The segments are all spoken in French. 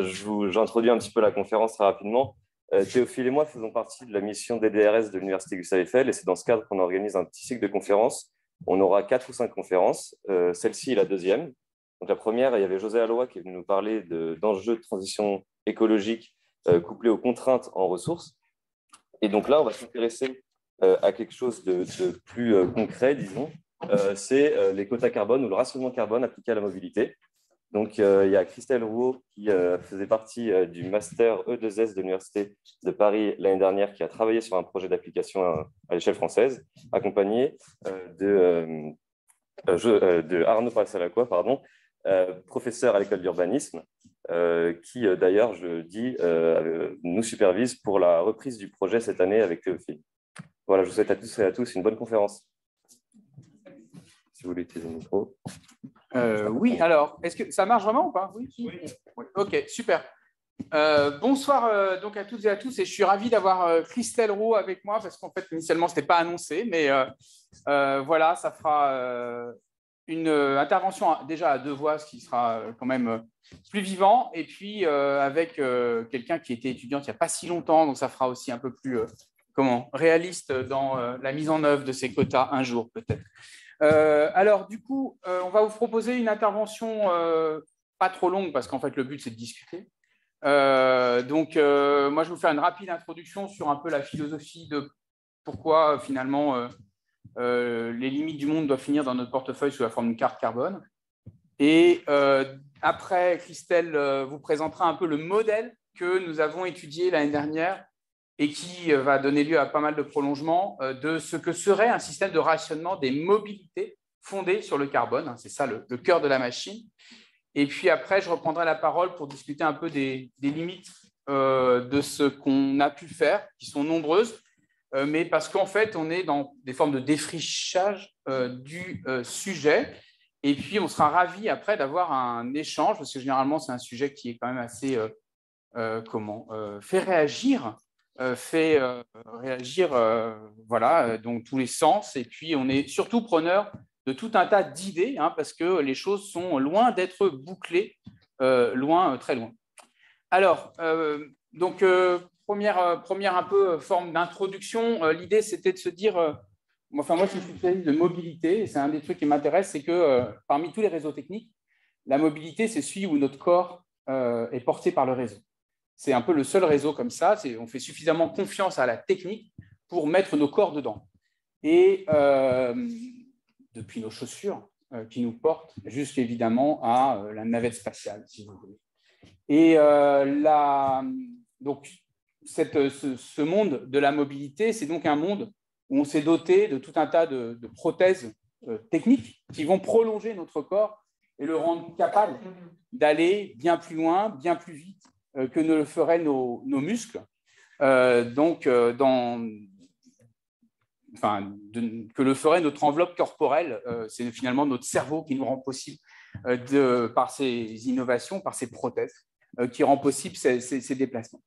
J'introduis un petit peu la conférence très rapidement. Théophile et moi faisons partie de la mission DDRS de l'Université Gustave Eiffel et c'est dans ce cadre qu'on organise un petit cycle de conférences. On aura 4 ou 5 conférences. Celle-ci est la deuxième. Donc, la première, il y avait José Alois qui est venu nous parler d'enjeux de transition écologique couplés aux contraintes en ressources. Et donc là, on va s'intéresser à quelque chose de plus concret, disons. C'est les quotas carbone ou le rationnement carbone appliqué à la mobilité. Donc, il y a Christelle Rouault qui faisait partie du master E2S de l'Université de Paris l'année dernière, qui a travaillé sur un projet d'application à l'échelle française, accompagnée de Arnaud Passalacqua, pardon, professeur à l'école d'urbanisme, qui d'ailleurs, je dis, nous supervise pour la reprise du projet cette année avec Théophile. Voilà, je vous souhaite à tous et à tous une bonne conférence. Si vous voulez utiliser le micro. Oui, alors, est-ce que ça marche vraiment ou pas? Oui. Ok, super. Bonsoir donc à toutes et à tous, et je suis ravi d'avoir Christelle Rouault avec moi parce qu'en fait, initialement, ce n'était pas annoncé, mais voilà, ça fera une intervention déjà à deux voix, ce qui sera quand même plus vivant, et puis avec quelqu'un qui était étudiante il n'y a pas si longtemps, donc ça fera aussi un peu plus réaliste dans la mise en œuvre de ces quotas un jour peut-être. Alors, du coup, on va vous proposer une intervention pas trop longue parce qu'en fait, le but, c'est de discuter. Donc, moi, je vais vous faire une rapide introduction sur un peu la philosophie de pourquoi, finalement, les limites du monde doivent finir dans notre portefeuille sous la forme d'une carte carbone. Et après, Christelle vous présentera un peu le modèle que nous avons étudié l'année dernière et qui va donner lieu à pas mal de prolongements de ce que serait un système de rationnement des mobilités fondé sur le carbone. C'est ça le cœur de la machine. Et puis après, je reprendrai la parole pour discuter un peu des limites de ce qu'on a pu faire, qui sont nombreuses, mais parce qu'en fait, on est dans des formes de défrichage du sujet. Et puis, on sera ravis après d'avoir un échange, parce que généralement, c'est un sujet qui est quand même assez fait réagir. Fait réagir dans tous les sens. Et puis, on est surtout preneur de tout un tas d'idées, parce que les choses sont loin d'être bouclées, très loin. Alors, première un peu forme d'introduction. L'idée, c'était de se dire, moi, je suis spécialiste de mobilité, et c'est un des trucs qui m'intéresse, c'est que parmi tous les réseaux techniques, la mobilité, c'est celui où notre corps est porté par le réseau. C'est un peu le seul réseau comme ça. On fait suffisamment confiance à la technique pour mettre nos corps dedans. Et depuis nos chaussures qui nous portent jusqu'évidemment à la navette spatiale, si vous voulez. Et donc, ce monde de la mobilité, c'est donc un monde où on s'est doté de tout un tas de prothèses techniques qui vont prolonger notre corps et le rendre capable d'aller bien plus loin, bien plus vite que ne le feraient nos muscles. Que le ferait notre enveloppe corporelle. C'est finalement notre cerveau qui nous rend possible, par ces innovations, par ces prothèses, qui rend possible ces déplacements.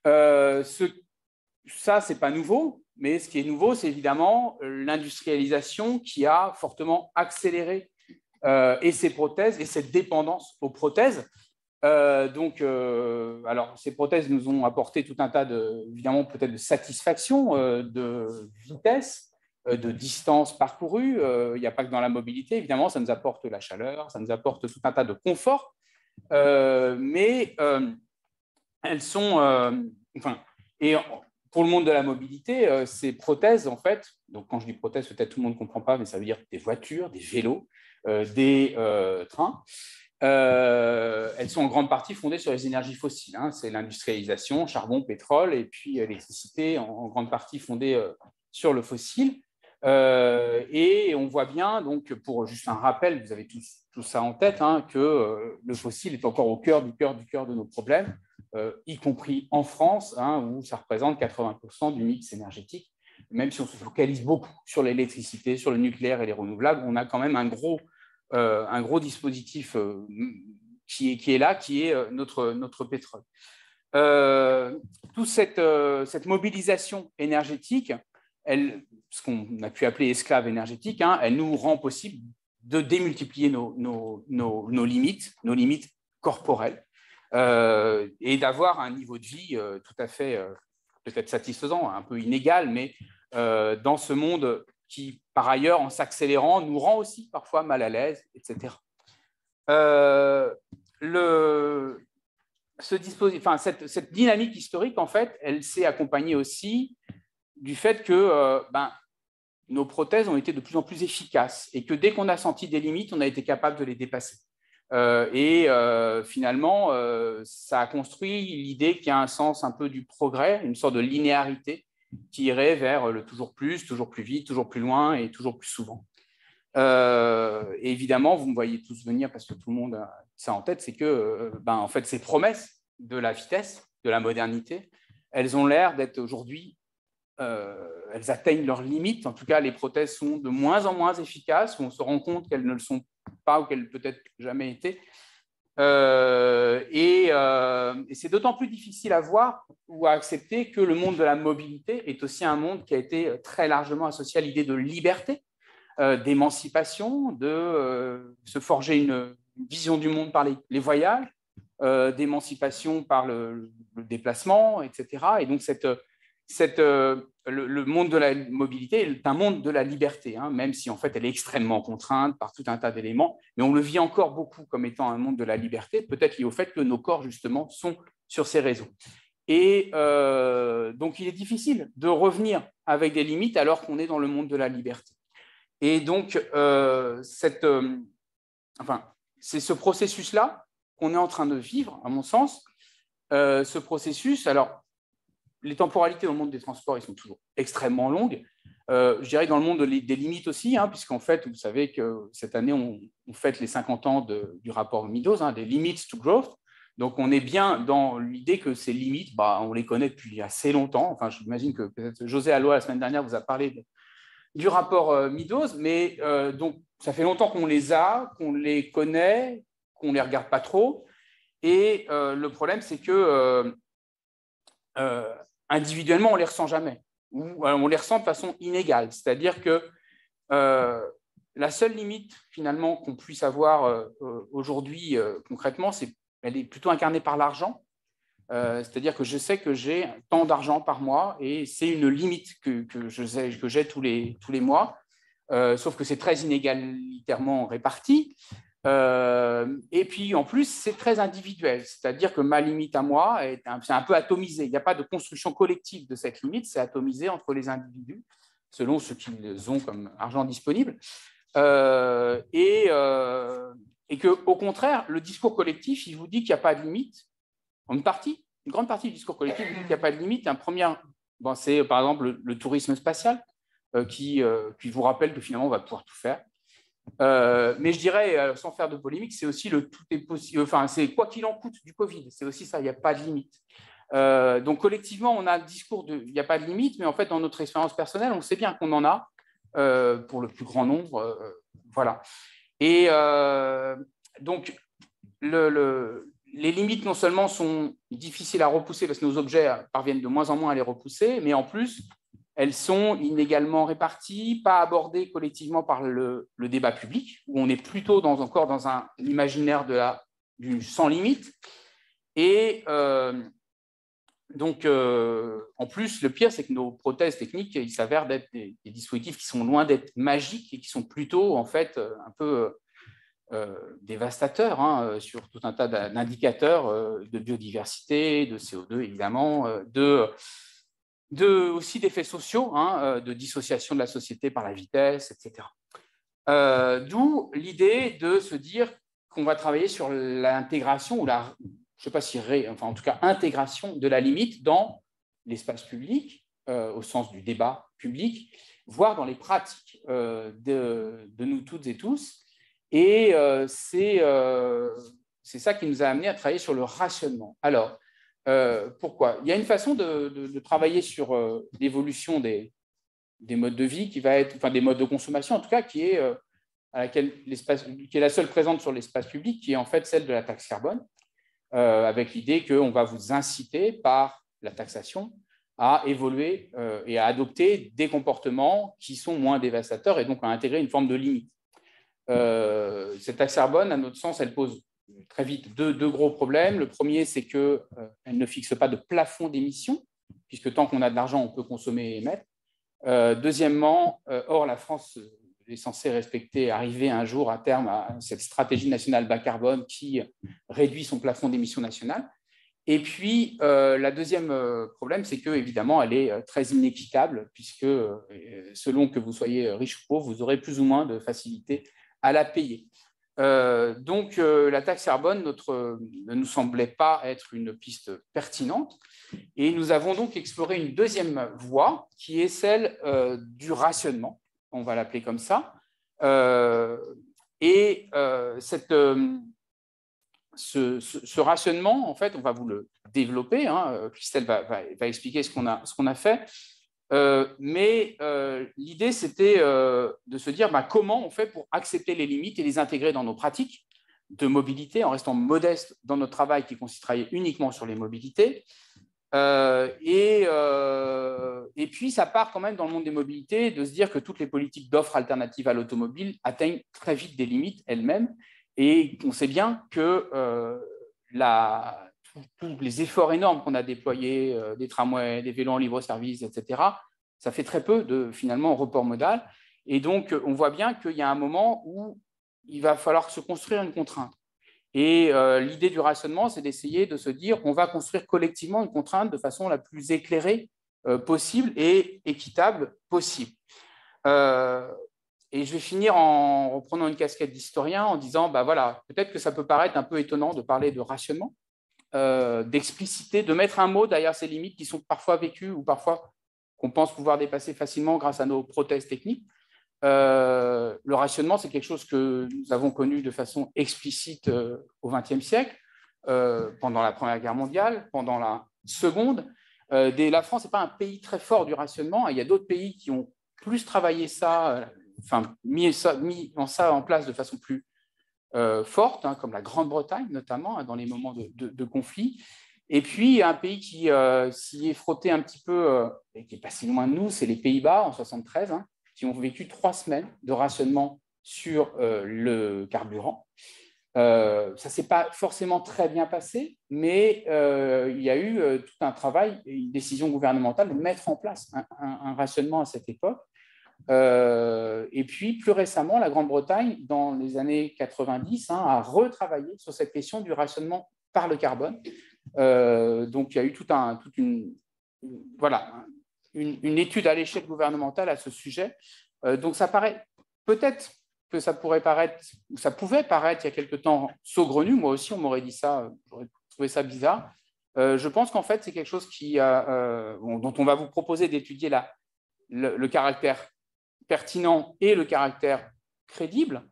Ça, ce n'est pas nouveau, mais ce qui est nouveau, c'est évidemment l'industrialisation qui a fortement accéléré et ces prothèses et cette dépendance aux prothèses. Alors, ces prothèses nous ont apporté tout un tas évidemment, peut-être de satisfaction, de vitesse, de distance parcourue. Il n'y a pas que dans la mobilité, évidemment, ça nous apporte la chaleur, ça nous apporte tout un tas de confort, mais elles sont, et pour le monde de la mobilité, ces prothèses, en fait, donc quand je dis prothèses, peut-être tout le monde ne comprend pas, mais ça veut dire des voitures, des vélos, des trains. Elles sont en grande partie fondées sur les énergies fossiles. C'est l'industrialisation, charbon, pétrole, et puis l'électricité en grande partie fondée sur le fossile. Et on voit bien, donc, pour juste un rappel, vous avez tout ça en tête, que le fossile est encore au cœur de nos problèmes, y compris en France, où ça représente 80% du mix énergétique. Même si on se focalise beaucoup sur l'électricité, sur le nucléaire et les renouvelables, on a quand même un gros dispositif qui est là, qui est notre pétrole. Toute cette mobilisation énergétique, ce qu'on a pu appeler esclave énergétique, elle nous rend possible de démultiplier nos limites corporelles. et d'avoir un niveau de vie tout à fait peut-être satisfaisant, un peu inégal, mais dans ce monde qui, par ailleurs, en s'accélérant, nous rend aussi parfois mal à l'aise, etc. Cette dynamique historique, en fait, elle s'est accompagnée aussi du fait que nos prothèses ont été de plus en plus efficaces et que dès qu'on a senti des limites, on a été capable de les dépasser. Finalement, ça a construit l'idée qu'il y a un sens un peu du progrès, une sorte de linéarité qui irait vers le toujours plus vite, toujours plus loin et toujours plus souvent. Et évidemment, vous me voyez tous venir parce que tout le monde a ça en tête, c'est que en fait, ces promesses de la vitesse, de la modernité, elles ont l'air d'être aujourd'hui, elles atteignent leurs limites. En tout cas, les prothèses sont de moins en moins efficaces, où on se rend compte qu'elles ne le sont pas ou qu'elles peut-être jamais été. Et c'est d'autant plus difficile à voir ou à accepter que le monde de la mobilité est aussi un monde qui a été très largement associé à l'idée de liberté, d'émancipation, de se forger une vision du monde par les voyages, d'émancipation par le déplacement, etc. Et donc, le monde de la mobilité est un monde de la liberté, hein, même si en fait elle est extrêmement contrainte par tout un tas d'éléments, mais on le vit encore beaucoup comme étant un monde de la liberté, peut-être lié au fait que nos corps justement sont sur ces réseaux. Et donc il est difficile de revenir avec des limites alors qu'on est dans le monde de la liberté. Et donc c'est ce processus-là qu'on est en train de vivre, à mon sens. Ce processus, alors les temporalités dans le monde des transports, ils sont toujours extrêmement longues. Je dirais dans le monde des limites aussi, hein, puisqu'en fait, vous savez que cette année, on fête les 50 ans du rapport Meadows, hein, des Limits to Growth. Donc, on est bien dans l'idée que ces limites, on les connaît depuis assez longtemps. Enfin, j'imagine que peut-être José Alloa, la semaine dernière, vous a parlé du rapport Meadows, mais donc, ça fait longtemps qu'on les a, qu'on les connaît, qu'on ne les regarde pas trop. Et le problème, c'est que individuellement, on ne les ressent jamais, ou on les ressent de façon inégale. C'est-à-dire que la seule limite, finalement, qu'on puisse avoir aujourd'hui, concrètement, elle est plutôt incarnée par l'argent. C'est-à-dire que je sais que j'ai tant d'argent par mois et c'est une limite que j'ai tous les mois, sauf que c'est très inégalitairement réparti. Et puis, en plus, c'est très individuel, c'est-à-dire que ma limite à moi, c'est un peu atomisé. Il n'y a pas de construction collective de cette limite, c'est atomisé entre les individus, selon ce qu'ils ont comme argent disponible. Et qu'au contraire, le discours collectif, il vous dit qu'il n'y a pas de limite. Une grande partie du discours collectif vous dit qu'il n'y a pas de limite. C'est par exemple le tourisme spatial, qui vous rappelle que finalement, on va pouvoir tout faire. Mais je dirais, sans faire de polémique, c'est aussi le tout est possible. Enfin, c'est quoi qu'il en coûte du Covid. C'est aussi ça, il n'y a pas de limite. Donc, collectivement, on a le discours de il n'y a pas de limite, mais en fait, dans notre expérience personnelle, on sait bien qu'on en a pour le plus grand nombre. Voilà. Et donc, les limites, non seulement sont difficiles à repousser parce que nos objets parviennent de moins en moins à les repousser, mais en plus, elles sont inégalement réparties, pas abordées collectivement par le débat public, où on est plutôt encore dans un imaginaire du sans limite. Et donc, en plus, le pire, c'est que nos prothèses techniques, il s'avère d'être des dispositifs qui sont loin d'être magiques et qui sont plutôt, en fait, un peu dévastateurs, hein, sur tout un tas d'indicateurs de biodiversité, de CO2, évidemment, aussi d'effets sociaux, hein, de dissociation de la société par la vitesse, etc. D'où l'idée de se dire qu'on va travailler sur l'intégration, ou je ne sais pas si en tout cas, intégration de la limite dans l'espace public, au sens du débat public, voire dans les pratiques de nous toutes et tous. Et c'est ça qui nous a amené à travailler sur le rationnement. Alors, pourquoi ? Il y a une façon de travailler sur l'évolution des modes de vie qui va être, enfin des modes de consommation en tout cas, qui est la seule présente sur l'espace public, qui est en fait celle de la taxe carbone, avec l'idée qu'on va vous inciter par la taxation à évoluer et à adopter des comportements qui sont moins dévastateurs et donc à intégrer une forme de limite. Cette taxe carbone, à notre sens, elle pose très vite deux gros problèmes. Le premier, c'est qu'elle ne fixe pas de plafond d'émissions, puisque tant qu'on a de l'argent, on peut consommer et émettre. Deuxièmement, or, la France est censée respecter, arriver un jour à terme à cette stratégie nationale bas carbone qui réduit son plafond d'émissions nationales. Et puis, la deuxième problème, c'est qu'évidemment, elle est très inéquitable, puisque selon que vous soyez riche ou pauvre, vous aurez plus ou moins de facilité à la payer. Donc, la taxe carbone ne nous semblait pas être une piste pertinente. Et nous avons donc exploré une deuxième voie, qui est celle du rationnement, on va l'appeler comme ça. Ce rationnement, en fait, on va vous le développer. Christelle va expliquer ce qu'on a fait. Mais l'idée, c'était de se dire comment on fait pour accepter les limites et les intégrer dans nos pratiques de mobilité, en restant modeste dans notre travail qui consisterait uniquement sur les mobilités. Et puis, ça part quand même dans le monde des mobilités de se dire que toutes les politiques d'offres alternatives à l'automobile atteignent très vite des limites elles-mêmes. Et on sait bien que tous les efforts énormes qu'on a déployés, des tramways, des vélos en libre-service, etc., ça fait très peu de, finalement, report modal. Et donc, on voit bien qu'il y a un moment où il va falloir se construire une contrainte. Et l'idée du rationnement, c'est d'essayer de se dire on va construire collectivement une contrainte de façon la plus éclairée possible et équitable possible. Et je vais finir en reprenant une casquette d'historien en disant, voilà, peut-être que ça peut paraître un peu étonnant de parler de rationnement, d'expliciter, de mettre un mot derrière ces limites qui sont parfois vécues ou parfois qu'on pense pouvoir dépasser facilement grâce à nos prothèses techniques. Le rationnement, c'est quelque chose que nous avons connu de façon explicite au XXe siècle, pendant la Première Guerre mondiale, pendant la Seconde. La France n'est pas un pays très fort du rationnement. Il y a d'autres pays qui ont plus travaillé ça, mis ça en place de façon plus forte, comme la Grande-Bretagne notamment, dans les moments de conflit. Et puis, il y a un pays qui s'y est frotté un petit peu, et qui est passé loin de nous, c'est les Pays-Bas en 1973, qui ont vécu 3 semaines de rationnement sur le carburant. Ça ne s'est pas forcément très bien passé, mais il y a eu tout un travail et une décision gouvernementale de mettre en place un rationnement à cette époque. Et puis, plus récemment, la Grande-Bretagne, dans les années 90, a retravaillé sur cette question du rationnement par le carbone. Donc, il y a eu une étude à l'échelle gouvernementale à ce sujet. Donc, ça paraît peut-être que ça pouvait paraître il y a quelque temps saugrenu. Moi aussi, on m'aurait dit ça, j'aurais trouvé ça bizarre. Je pense qu'en fait, c'est quelque chose dont on va vous proposer d'étudier le caractère pertinent et le caractère crédible.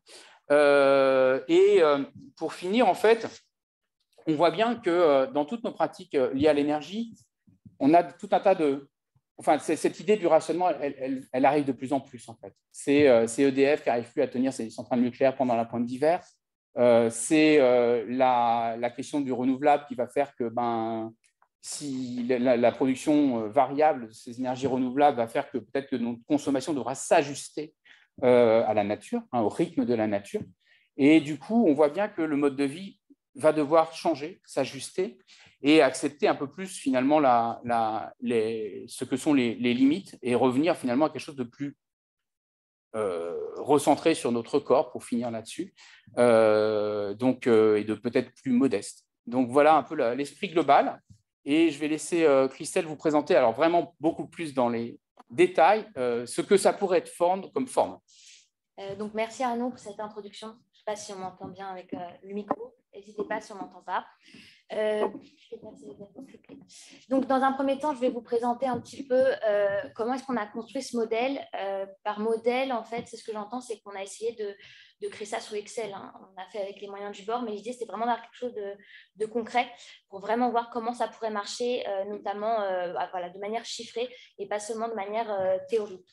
Pour finir, en fait, on voit bien que dans toutes nos pratiques liées à l'énergie, on a tout un tas de... Enfin, cette idée du rationnement, elle arrive de plus en plus, en fait. C'est EDF qui n'arrive plus à tenir ses centrales nucléaires pendant la pointe d'hiver. C'est la question du renouvelable qui va faire que si la production variable de ces énergies renouvelables va faire que peut-être que notre consommation devra s'ajuster à la nature, au rythme de la nature. Et du coup, on voit bien que le mode de vie va devoir changer, s'ajuster et accepter un peu plus finalement ce que sont les limites et revenir finalement à quelque chose de plus recentré sur notre corps, pour finir là-dessus, et de peut-être plus modeste. Donc voilà un peu l'esprit global. Et je vais laisser Christelle vous présenter, alors vraiment beaucoup plus dans les détails, ce que ça pourrait être comme forme. Donc merci Arnaud pour cette introduction. Je ne sais pas si on m'entend bien avec le micro. N'hésitez pas si on ne m'entend pas. Donc, dans un premier temps, je vais vous présenter un petit peu comment est-ce qu'on a construit ce modèle. Par modèle, en fait, c'est ce que j'entends, c'est qu'on a essayé de créer ça sous Excel. On a fait avec les moyens du bord, mais l'idée, c'était vraiment d'avoir quelque chose de concret pour vraiment voir comment ça pourrait marcher, notamment de manière chiffrée et pas seulement de manière théorique.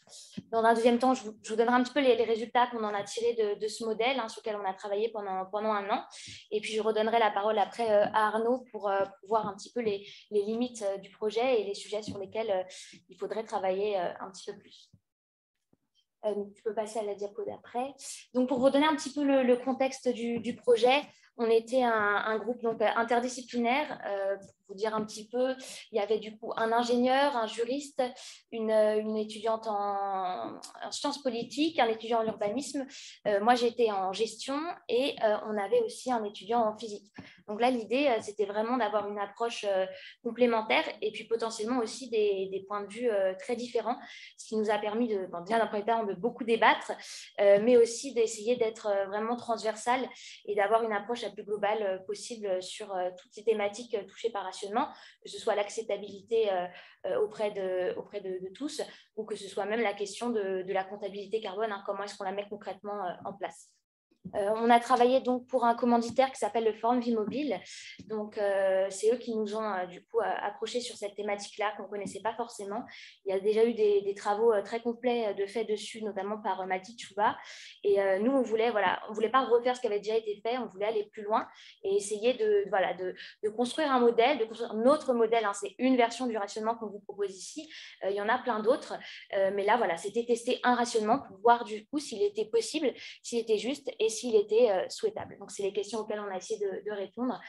Dans un deuxième temps, je vous donnerai un petit peu les résultats qu'on en a tirés de ce modèle, sur lequel on a travaillé pendant un an. Et puis, je redonnerai la parole après à Arnaud pour voir un petit peu les limites du projet et les sujets sur lesquels il faudrait travailler un petit peu plus. Tu peux passer à la diapo d'après. Donc, pour vous donner un petit peu le contexte du projet, On était un groupe donc, interdisciplinaire. Pour vous dire un petit peu, il y avait du coup un ingénieur, un juriste, une étudiante en sciences politiques, un étudiant en urbanisme. Moi, j'étais en gestion et on avait aussi un étudiant en physique. Donc là, l'idée, c'était vraiment d'avoir une approche complémentaire et puis potentiellement aussi des points de vue très différents, ce qui nous a permis déjà d'un premier temps de beaucoup débattre, mais aussi d'essayer d'être vraiment transversal et d'avoir une approche la plus globale possible sur toutes ces thématiques touchées par rationnement, que ce soit l'acceptabilité auprès de tous ou que ce soit même la question de la comptabilité carbone, hein, comment est-ce qu'on la met concrètement en place. On a travaillé donc pour un commanditaire qui s'appelle le Forum Vie Mobile. Donc, c'est eux qui nous ont du coup approchés sur cette thématique-là qu'on ne connaissait pas forcément. Il y a déjà eu des travaux très complets de fait dessus, notamment par Mathilde Chouba. Et nous, on voulait pas refaire ce qui avait déjà été fait, on voulait aller plus loin et essayer de construire un modèle, de construire un autre modèle. Hein. C'est une version du rationnement qu'on vous propose ici. Il y en a plein d'autres. Mais là, voilà, c'était tester un rationnement pour voir du coup s'il était possible, s'il était juste et s'il était souhaitable. Donc, c'est les questions auxquelles on a essayé de répondre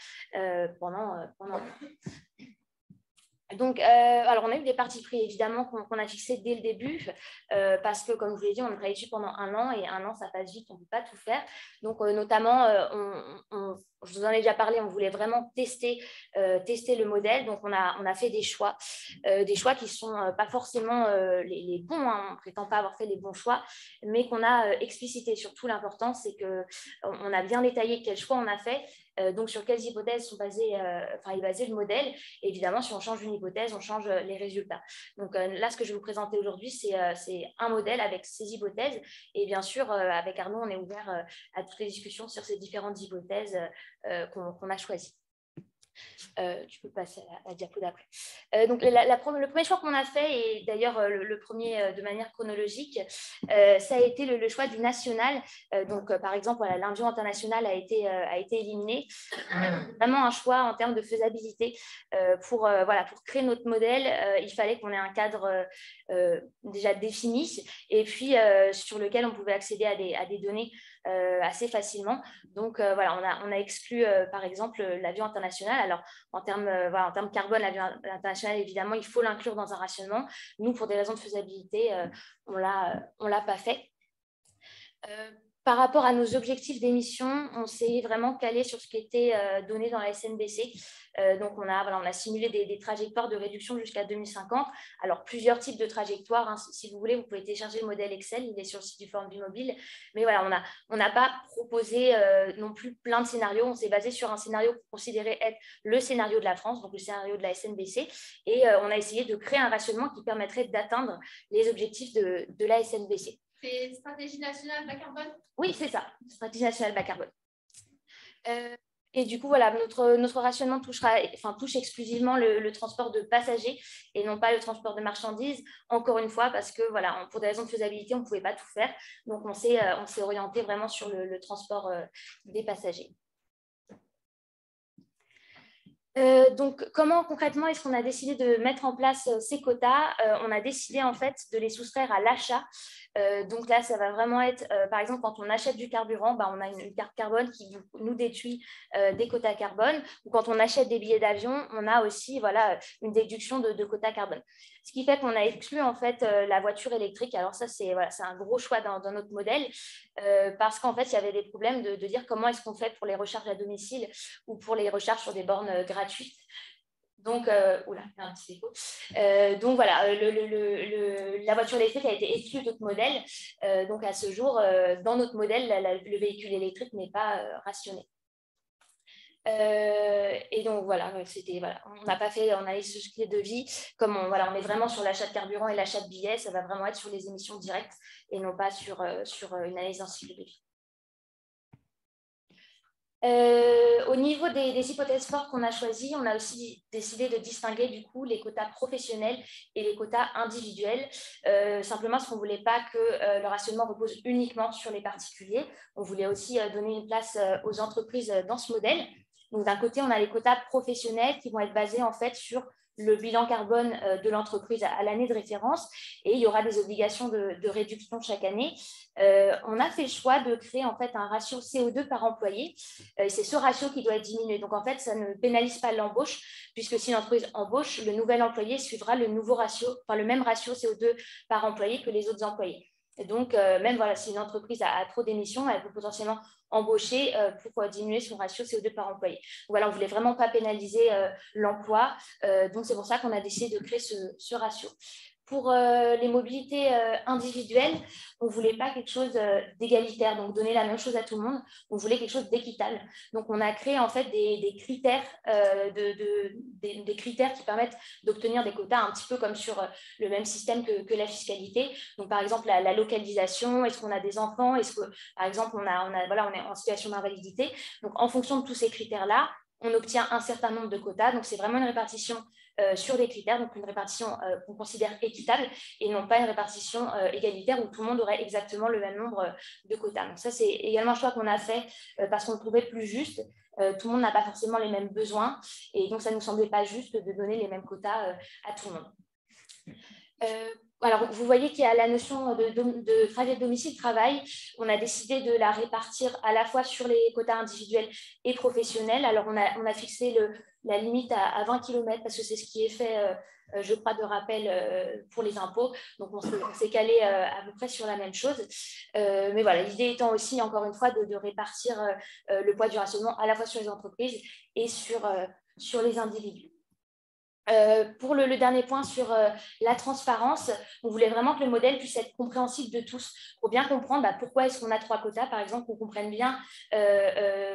pendant. Donc, alors, on a eu des partis pris, évidemment, qu'on a fixés dès le début, parce que, comme je vous l'ai dit, on a travaillé dessus pendant 1 an, et 1 an, ça passe vite, on ne peut pas tout faire. Donc, notamment, je vous en ai déjà parlé, on voulait vraiment tester le modèle. Donc, on a fait des choix qui ne sont pas forcément les bons, hein. On ne prétend pas avoir fait les bons choix, mais qu'on a explicité. Surtout, l'important, c'est qu'on a bien détaillé quels choix on a fait, donc sur quelles hypothèses est basé le modèle. Et évidemment, si on change une hypothèse, on change les résultats. Donc là, ce que je vais vous présenter aujourd'hui, c'est un modèle avec ces hypothèses. Et bien sûr, avec Arnaud, on est ouvert à toutes les discussions sur ces différentes hypothèses qu'on a choisies. Tu peux passer à la diapo d'après. Donc, le premier choix qu'on a fait, et d'ailleurs le premier de manière chronologique, ça a été le choix du national. Donc, par exemple, voilà, l'Indion international a été éliminé. Vraiment un choix en termes de faisabilité. Pour créer notre modèle, il fallait qu'on ait un cadre déjà défini et puis sur lequel on pouvait accéder à des données assez facilement. Donc, voilà, on a exclu, par exemple, l'avion international. Alors, en termes carbone, l'avion international, évidemment, il faut l'inclure dans un rationnement. Nous, pour des raisons de faisabilité, on l'a pas fait. Par rapport à nos objectifs d'émission, on s'est vraiment calé sur ce qui était donné dans la SNBC. Donc, on a simulé des trajectoires de réduction jusqu'à 2050. Alors, plusieurs types de trajectoires. Hein. Si vous voulez, vous pouvez télécharger le modèle Excel. Il est sur le site du Forum Vie Mobile. Mais voilà, on n'a pas proposé non plus plein de scénarios. On s'est basé sur un scénario qu'on considérait être le scénario de la France, donc le scénario de la SNBC. Et on a essayé de créer un rationnement qui permettrait d'atteindre les objectifs de la SNBC. C'est stratégie nationale bas carbone? Oui, c'est ça, stratégie nationale bas carbone. Et du coup, voilà, notre rationnement touche exclusivement le transport de passagers et non pas le transport de marchandises, encore une fois, parce que voilà, pour des raisons de faisabilité, on ne pouvait pas tout faire. Donc, on s'est orienté vraiment sur le transport des passagers. Donc, comment concrètement est-ce qu'on a décidé de mettre en place ces quotas? On a décidé en fait de les soustraire à l'achat. Donc là, ça va vraiment être, par exemple, quand on achète du carburant, on a une carte carbone qui nous déduit des quotas carbone. Ou quand on achète des billets d'avion, on a aussi une déduction de quotas carbone. Ce qui fait qu'on a exclu en fait la voiture électrique. Alors ça, c'est un gros choix dans notre modèle parce qu'en fait, il y avait des problèmes de dire comment est-ce qu'on fait pour les recharges à domicile ou pour les recharges sur des bornes gratuites. Donc, oula, il y a un petit écho. Donc voilà, la voiture électrique a été exclue de notre modèle. Donc à ce jour, dans notre modèle, le véhicule électrique n'est pas rationné. Et donc voilà, on n'a pas fait analyse de cycle de vie, comme on est vraiment sur l'achat de carburant et l'achat de billets, ça va vraiment être sur les émissions directes et non pas sur une analyse d'un cycle de vie. Au niveau des hypothèses fortes qu'on a choisies, on a aussi décidé de distinguer du coup les quotas professionnels et les quotas individuels, simplement parce qu'on ne voulait pas que le rationnement repose uniquement sur les particuliers. On voulait aussi donner une place aux entreprises dans ce modèle. Donc d'un côté, on a les quotas professionnels qui vont être basés en fait sur le bilan carbone de l'entreprise à l'année de référence et il y aura des obligations de réduction chaque année. On a fait le choix de créer en fait un ratio CO2 par employé. C'est ce ratio qui doit être diminué. Donc en fait, ça ne pénalise pas l'embauche puisque si l'entreprise embauche, le nouvel employé suivra le même ratio CO2 par employé que les autres employés. Et donc, même voilà, si une entreprise a trop d'émissions, elle peut potentiellement embaucher pour diminuer son ratio CO2 par employé. Donc, voilà, on ne voulait vraiment pas pénaliser l'emploi. Donc, c'est pour ça qu'on a décidé de créer ce ratio. Pour les mobilités individuelles, on ne voulait pas quelque chose d'égalitaire, donc donner la même chose à tout le monde. On voulait quelque chose d'équitable. Donc, on a créé en fait des critères, des critères qui permettent d'obtenir des quotas un petit peu comme sur le même système que la fiscalité. Donc, par exemple, la localisation, est-ce qu'on a des enfants, est-ce que, par exemple, on est en situation d'invalidité. Donc, en fonction de tous ces critères-là, on obtient un certain nombre de quotas. Donc, c'est vraiment une répartition sur des critères, donc une répartition qu'on considère équitable et non pas une répartition égalitaire où tout le monde aurait exactement le même nombre de quotas. Donc ça, c'est également un choix qu'on a fait parce qu'on le trouvait plus juste. Tout le monde n'a pas forcément les mêmes besoins et donc ça ne nous semblait pas juste de donner les mêmes quotas à tout le monde. Alors, vous voyez qu'il y a la notion de trajet domicile-travail. On a décidé de la répartir à la fois sur les quotas individuels et professionnels. Alors, on a fixé la limite à 20 km parce que c'est ce qui est fait, je crois, de rappel pour les impôts. Donc, on s'est calé à peu près sur la même chose. Mais voilà, l'idée étant aussi, encore une fois, de répartir le poids du rationnement à la fois sur les entreprises et sur les individus. Pour le dernier point sur la transparence, on voulait vraiment que le modèle puisse être compréhensible de tous pour bien comprendre pourquoi est-ce qu'on a 3 quotas, par exemple, qu'on comprenne bien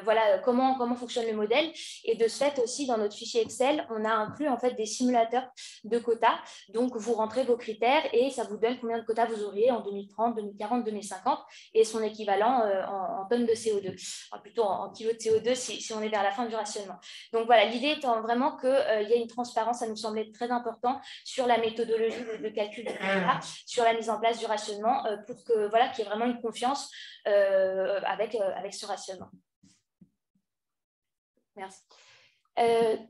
voilà, comment fonctionne le modèle. Et de ce fait aussi, dans notre fichier Excel, on a inclus en fait des simulateurs de quotas. Donc, vous rentrez vos critères et ça vous donne combien de quotas vous auriez en 2030, 2040, 2050 et son équivalent en tonnes de CO2, enfin, plutôt en kilos de CO2 si on est vers la fin du rationnement. Donc, voilà, l'idée étant vraiment qu'il y ait une transparence. Ça nous semblait très important sur la méthodologie de calcul de quotas, sur la mise en place du rationnement pour que voilà, qu'il y ait vraiment une confiance avec ce rationnement. Merci.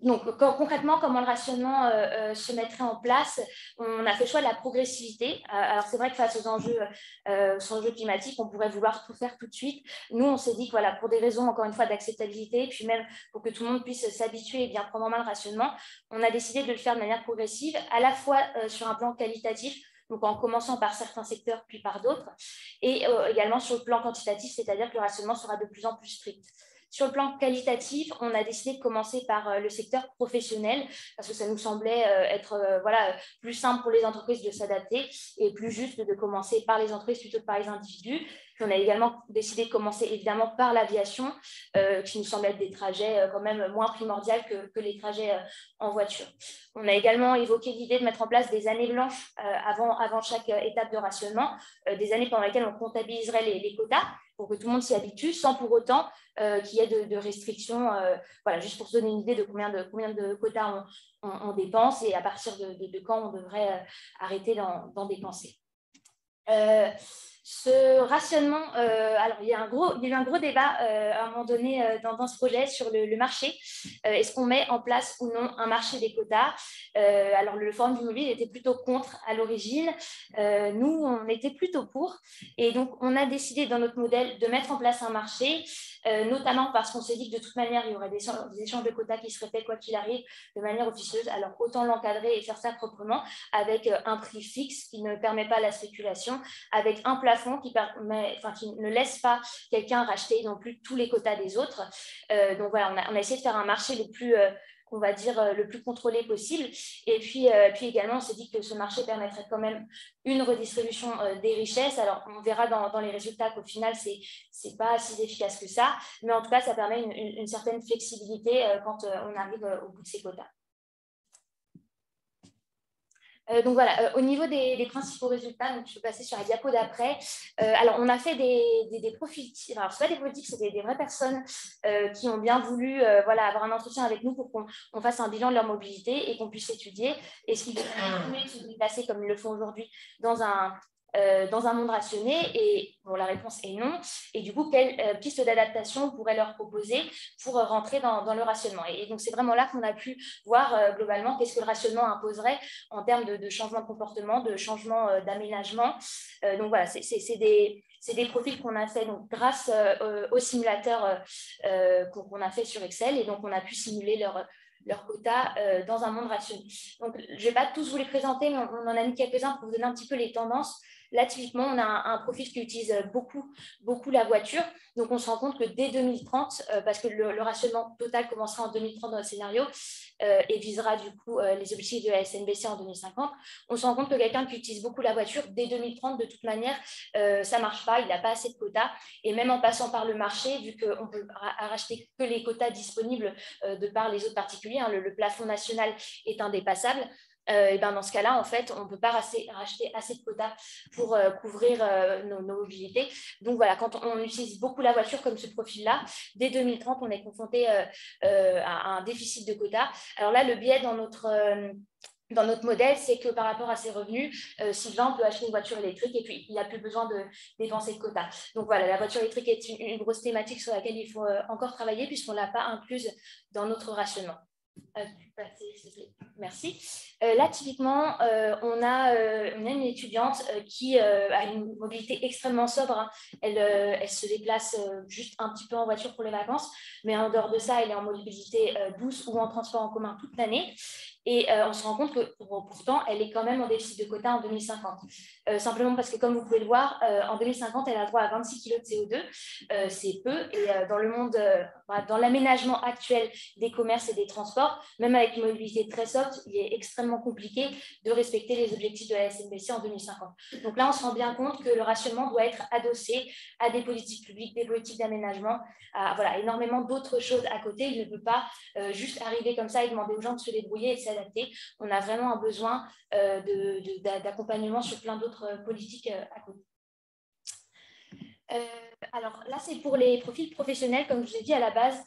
Donc, concrètement, comment le rationnement se mettrait en place? On a fait le choix de la progressivité. Alors, c'est vrai que face aux enjeux climatiques, on pourrait vouloir tout faire tout de suite. Nous, on s'est dit que voilà, pour des raisons, encore une fois, d'acceptabilité, puis même pour que tout le monde puisse s'habituer et bien prendre en main le rationnement, on a décidé de le faire de manière progressive, à la fois sur un plan qualitatif, donc en commençant par certains secteurs, puis par d'autres, et également sur le plan quantitatif, c'est-à-dire que le rationnement sera de plus en plus strict. Sur le plan qualitatif, on a décidé de commencer par le secteur professionnel parce que ça nous semblait être voilà, plus simple pour les entreprises de s'adapter et plus juste de commencer par les entreprises plutôt que par les individus. Puis on a également décidé de commencer évidemment par l'aviation, qui nous semble être des trajets quand même moins primordiaux que les trajets en voiture. On a également évoqué l'idée de mettre en place des années blanches avant chaque étape de rationnement, des années pendant lesquelles on comptabiliserait les quotas pour que tout le monde s'y habitue sans pour autant qu'il y ait de restrictions, voilà, juste pour se donner une idée de combien de quotas on dépense et à partir de quand on devrait arrêter d'en dépenser. Ce rationnement, alors il y a eu un gros débat à un moment donné dans ce projet sur le marché. Est-ce qu'on met en place ou non un marché des quotas? Alors le Forum du Mobile était plutôt contre à l'origine. Nous, on était plutôt pour. Et donc, on a décidé dans notre modèle de mettre en place un marché, notamment parce qu'on s'est dit que de toute manière, il y aurait des échanges de quotas qui seraient faits quoi qu'il arrive de manière officieuse. Alors, autant l'encadrer et faire ça proprement avec un prix fixe qui ne permet pas la spéculation, avec un plafond qui ne laisse pas quelqu'un racheter non plus tous les quotas des autres. Donc voilà, on a essayé de faire un marché le plus, on va dire, le plus contrôlé possible. Et puis également, on s'est dit que ce marché permettrait quand même une redistribution des richesses. Alors, on verra dans les résultats qu'au final, c'est pas si efficace que ça. Mais en tout cas, ça permet une certaine flexibilité quand on arrive au bout de ces quotas. Donc voilà, au niveau des principaux résultats, donc je peux passer sur la diapo d'après. Alors, on a fait des profils, alors ce n'est pas des profils, c'est des vraies personnes qui ont bien voulu voilà, avoir un entretien avec nous pour qu'on fasse un bilan de leur mobilité et qu'on puisse étudier. Et ce qui permet de se déplacer comme ils le font aujourd'hui dans un dans un monde rationné? Et bon, la réponse est non. Et du coup, quelles pistes d'adaptation on pourrait leur proposer pour rentrer dans le rationnement? Et donc, c'est vraiment là qu'on a pu voir globalement qu'est-ce que le rationnement imposerait en termes de changement de comportement, de changement d'aménagement. Donc voilà, c'est des profils qu'on a fait donc, grâce au simulateur qu'on a fait sur Excel. Et donc, on a pu simuler leur quota dans un monde rationnel. Donc, je ne vais pas tous vous les présenter, mais on en a mis quelques-uns pour vous donner un petit peu les tendances. Là, typiquement, on a un profil qui utilise beaucoup la voiture. Donc, on se rend compte que dès 2030, parce que le rationnement total commencera en 2030 dans le scénario et visera du coup les objectifs de la SNBC en 2050, on se rend compte que quelqu'un qui utilise beaucoup la voiture, dès 2030, de toute manière, ça ne marche pas, il n'a pas assez de quotas. Et même en passant par le marché, vu qu'on peut racheter que les quotas disponibles de par les autres particuliers, hein, le plafond national est indépassable. Et ben dans ce cas-là, en fait, on ne peut pas racheter assez de quotas pour couvrir nos mobilités. Donc voilà, quand on utilise beaucoup la voiture comme ce profil-là, dès 2030, on est confronté à un déficit de quotas. Alors là, le biais dans notre modèle, c'est que par rapport à ses revenus, Sylvain peut acheter une voiture électrique et puis il n'a plus besoin de dépenser de quotas. Donc voilà, la voiture électrique est une grosse thématique sur laquelle il faut encore travailler puisqu'on ne l'a pas incluse dans notre rationnement. Merci. Là, typiquement, on a une étudiante qui a une mobilité extrêmement sobre. Hein. Elle se déplace juste un petit peu en voiture pour les vacances, mais en dehors de ça, elle est en mobilité douce ou en transport en commun toute l'année. Et on se rend compte que pourtant, elle est quand même en déficit de quota en 2050. Simplement parce que, comme vous pouvez le voir, en 2050, elle a droit à 26 kg de CO2. C'est peu. Et dans le monde, dans l'aménagement actuel des commerces et des transports, même avec une mobilité très soft, il est extrêmement compliqué de respecter les objectifs de la SNBC en 2050. Donc là, on se rend bien compte que le rationnement doit être adossé à des politiques publiques, des politiques d'aménagement, à voilà, énormément d'autres choses à côté. Il ne peut pas juste arriver comme ça et demander aux gens de se débrouiller et de s'adapter. On a vraiment un besoin d'accompagnement sur plein d'autres politiques à côté. Alors là, c'est pour les profils professionnels. Comme je vous ai dit à la base,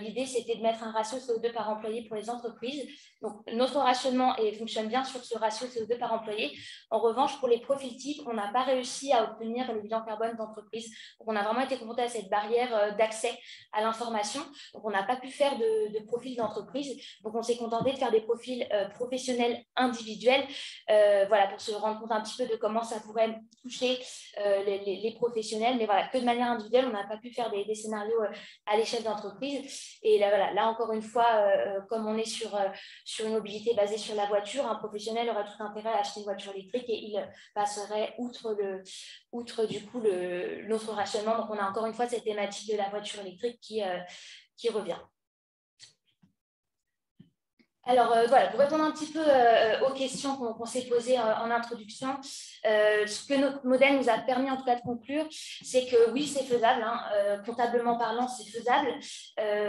l'idée, c'était de mettre un ratio CO2 par employé pour les entreprises. Donc, notre rationnement fonctionne bien sur ce ratio CO2 par employé. En revanche, pour les profils types, on n'a pas réussi à obtenir le bilan carbone d'entreprise. Donc, on a vraiment été confronté à cette barrière d'accès à l'information. Donc, on n'a pas pu faire de profil d'entreprise. Donc, on s'est contenté de faire des profils professionnels individuels, voilà, pour se rendre compte un petit peu de comment ça pourrait toucher les professionnels. Mais voilà, que de manière individuelle, on n'a pas pu faire des scénarios à l'échelle d'entreprise. Et là, voilà, là, encore une fois, comme on est sur une mobilité basée sur la voiture, un professionnel aura tout intérêt à acheter une voiture électrique et il passerait outre du coup notre rationnement. Donc, on a encore une fois cette thématique de la voiture électrique qui revient. Alors, voilà, pour répondre un petit peu aux questions qu'on s'est posées en introduction, ce que notre modèle nous a permis en tout cas de conclure, c'est que oui, c'est faisable, hein, comptablement parlant, c'est faisable.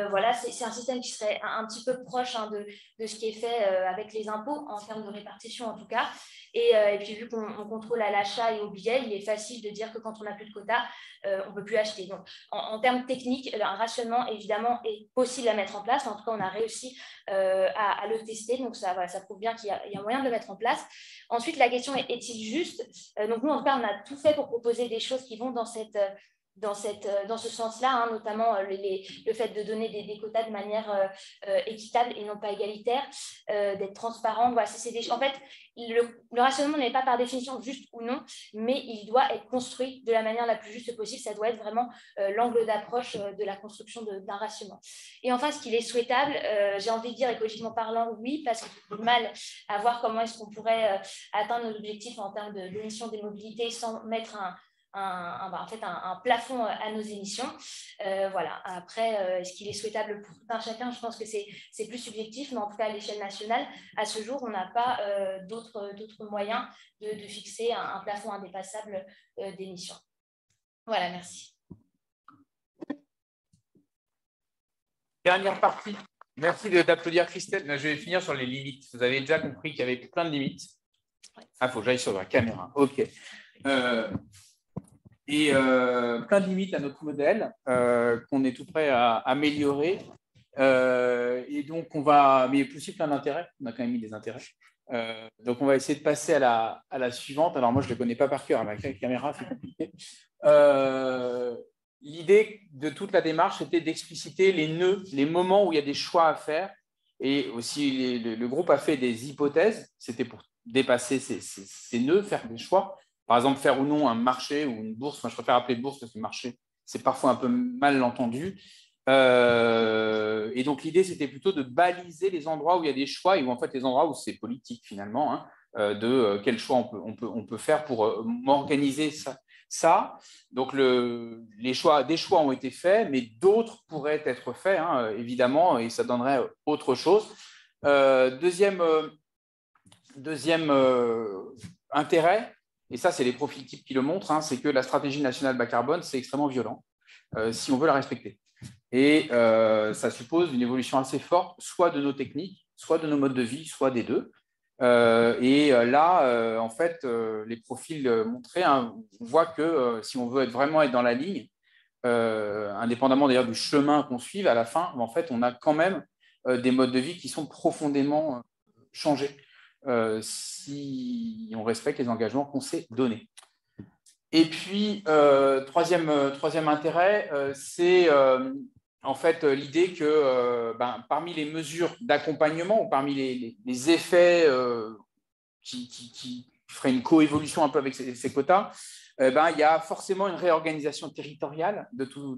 Voilà, c'est un système qui serait un petit peu proche hein, de ce qui est fait avec les impôts, en termes de répartition en tout cas. Et puis, vu qu'on contrôle à l'achat et au billet, il est facile de dire que quand on n'a plus de quotas, on ne peut plus acheter. Donc, en termes techniques, un rationnement, évidemment, est possible à mettre en place. En tout cas, on a réussi à le tester. Donc, ça prouve bien qu'il y a moyen de le mettre en place. Ensuite, la question est-il juste? Donc, nous, en tout cas, on a tout fait pour proposer des choses qui vont dans ce sens-là, hein, notamment le fait de donner des quotas de manière équitable et non pas égalitaire, d'être transparent. Voilà, en fait, le rationnement n'est pas par définition juste ou non, mais il doit être construit de la manière la plus juste possible. Ça doit être vraiment l'angle d'approche de la construction d'un rationnement. Et enfin, ce qu'il est souhaitable, j'ai envie de dire écologiquement parlant, oui, parce qu'il faut du mal à voir comment est-ce qu'on pourrait atteindre nos objectifs en termes d'émissions des mobilités sans mettre un plafond à nos émissions. Voilà. Après, est-ce qu'il est souhaitable pour tout un chacun? Je pense que c'est plus subjectif, mais en tout cas, à l'échelle nationale, à ce jour, on n'a pas d'autres moyens de fixer un plafond indépassable d'émissions. Voilà, merci. Dernière partie. Merci d'applaudir Christelle. Je vais finir sur les limites. Vous avez déjà compris qu'il y avait plein de limites. Ah, il faut que j'aille sur la caméra. OK. Et plein de limites à notre modèle qu'on est tout prêt à améliorer. Et donc, mais aussi plein d'intérêts. On a quand même mis des intérêts. Donc, on va essayer de passer à la suivante. Alors, moi, je ne le connais pas par cœur. Avec la caméra, c'est compliqué. L'idée de toute la démarche, c'était d'expliciter les nœuds, les moments où il y a des choix à faire. Et aussi, le groupe a fait des hypothèses. C'était pour dépasser ces nœuds, faire des choix. Par exemple, faire ou non un marché ou une bourse. Moi, je préfère appeler bourse parce que marché, c'est parfois un peu mal entendu. Et donc, l'idée, c'était plutôt de baliser les endroits où il y a des choix et où, en fait, les endroits où c'est politique, finalement, hein, de quel choix on peut faire pour m'organiser ça. Donc, des choix ont été faits, mais d'autres pourraient être faits, hein, évidemment, et ça donnerait autre chose. Deuxième intérêt, et ça, c'est les profils types qui le montrent, hein, c'est que la stratégie nationale bas carbone, c'est extrêmement violent si on veut la respecter. Et ça suppose une évolution assez forte, soit de nos techniques, soit de nos modes de vie, soit des deux. Là, en fait, les profils montrés, hein, on voit que si on veut vraiment être dans la ligne, indépendamment d'ailleurs du chemin qu'on suive, à la fin, en fait, on a quand même des modes de vie qui sont profondément changés si on respecte les engagements qu'on s'est donnés. Et puis, troisième intérêt, c'est en fait l'idée que parmi les mesures d'accompagnement ou parmi les effets qui feraient une coévolution un peu avec ces quotas, il y a forcément une réorganisation territoriale de tous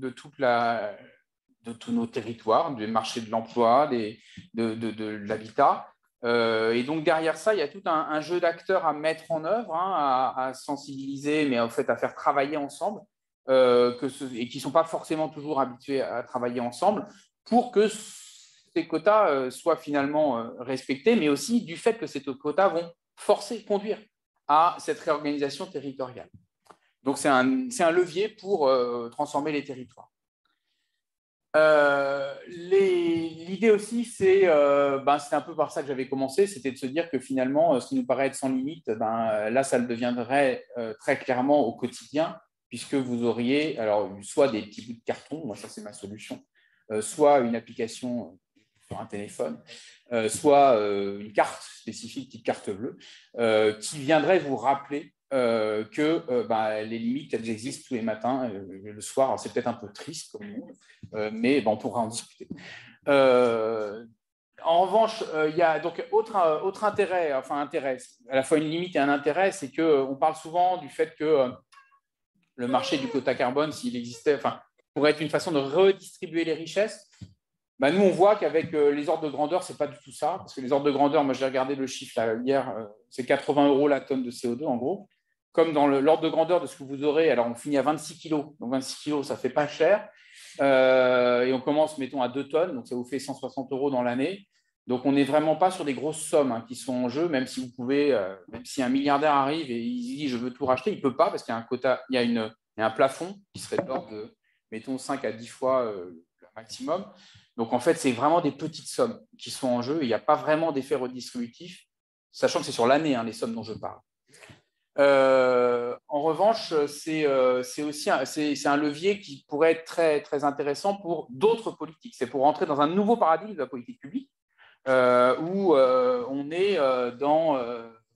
nos territoires, du marché de l'emploi, de l'habitat. Et donc, derrière ça, il y a tout un jeu d'acteurs à mettre en œuvre, hein, à sensibiliser, mais en fait à faire travailler ensemble, et qui ne sont pas forcément toujours habitués à travailler ensemble, pour que ces quotas soient finalement respectés, mais aussi du fait que ces quotas vont conduire à cette réorganisation territoriale. Donc, c'est un levier pour transformer les territoires. L'idée aussi, c'est un peu par ça que j'avais commencé, c'était de se dire que finalement, ce qui nous paraît être sans limite, là, ça le deviendrait très clairement au quotidien, puisque vous auriez alors, soit des petits bouts de carton, moi ça c'est ma solution, soit une application sur un téléphone, soit une carte spécifique, type carte bleue, qui viendrait vous rappeler que les limites, elles existent tous les matins, le soir. C'est peut-être un peu triste comme monde, mais on pourra en discuter. En revanche, il y a donc autre intérêt, à la fois une limite et un intérêt, c'est qu'on parle souvent du fait que le marché du quota carbone, s'il existait, pourrait être une façon de redistribuer les richesses. Nous, on voit qu'avec les ordres de grandeur, ce n'est pas du tout ça. Parce que les ordres de grandeur, moi, j'ai regardé le chiffre là, hier, c'est 80 € la tonne de CO2, en gros. Comme dans l'ordre de grandeur de ce que vous aurez, alors on finit à 26 kilos. Donc, 26 kilos, ça ne fait pas cher. Et on commence, mettons, à 2 tonnes. Donc, ça vous fait 160 € dans l'année. Donc, on n'est vraiment pas sur des grosses sommes qui sont en jeu, même si vous pouvez, même si un milliardaire arrive et il dit « je veux tout racheter », il ne peut pas parce qu'il y a un quota, il y a un plafond qui serait de l'ordre de, mettons, 5 à 10 fois le maximum. Donc, en fait, c'est vraiment des petites sommes qui sont en jeu. Il n'y a pas vraiment d'effet redistributif, sachant que c'est sur l'année, les sommes dont je parle. En revanche, c'est aussi un levier qui pourrait être très, très intéressant pour d'autres politiques. C'est pour entrer dans un nouveau paradigme de la politique publique où on est dans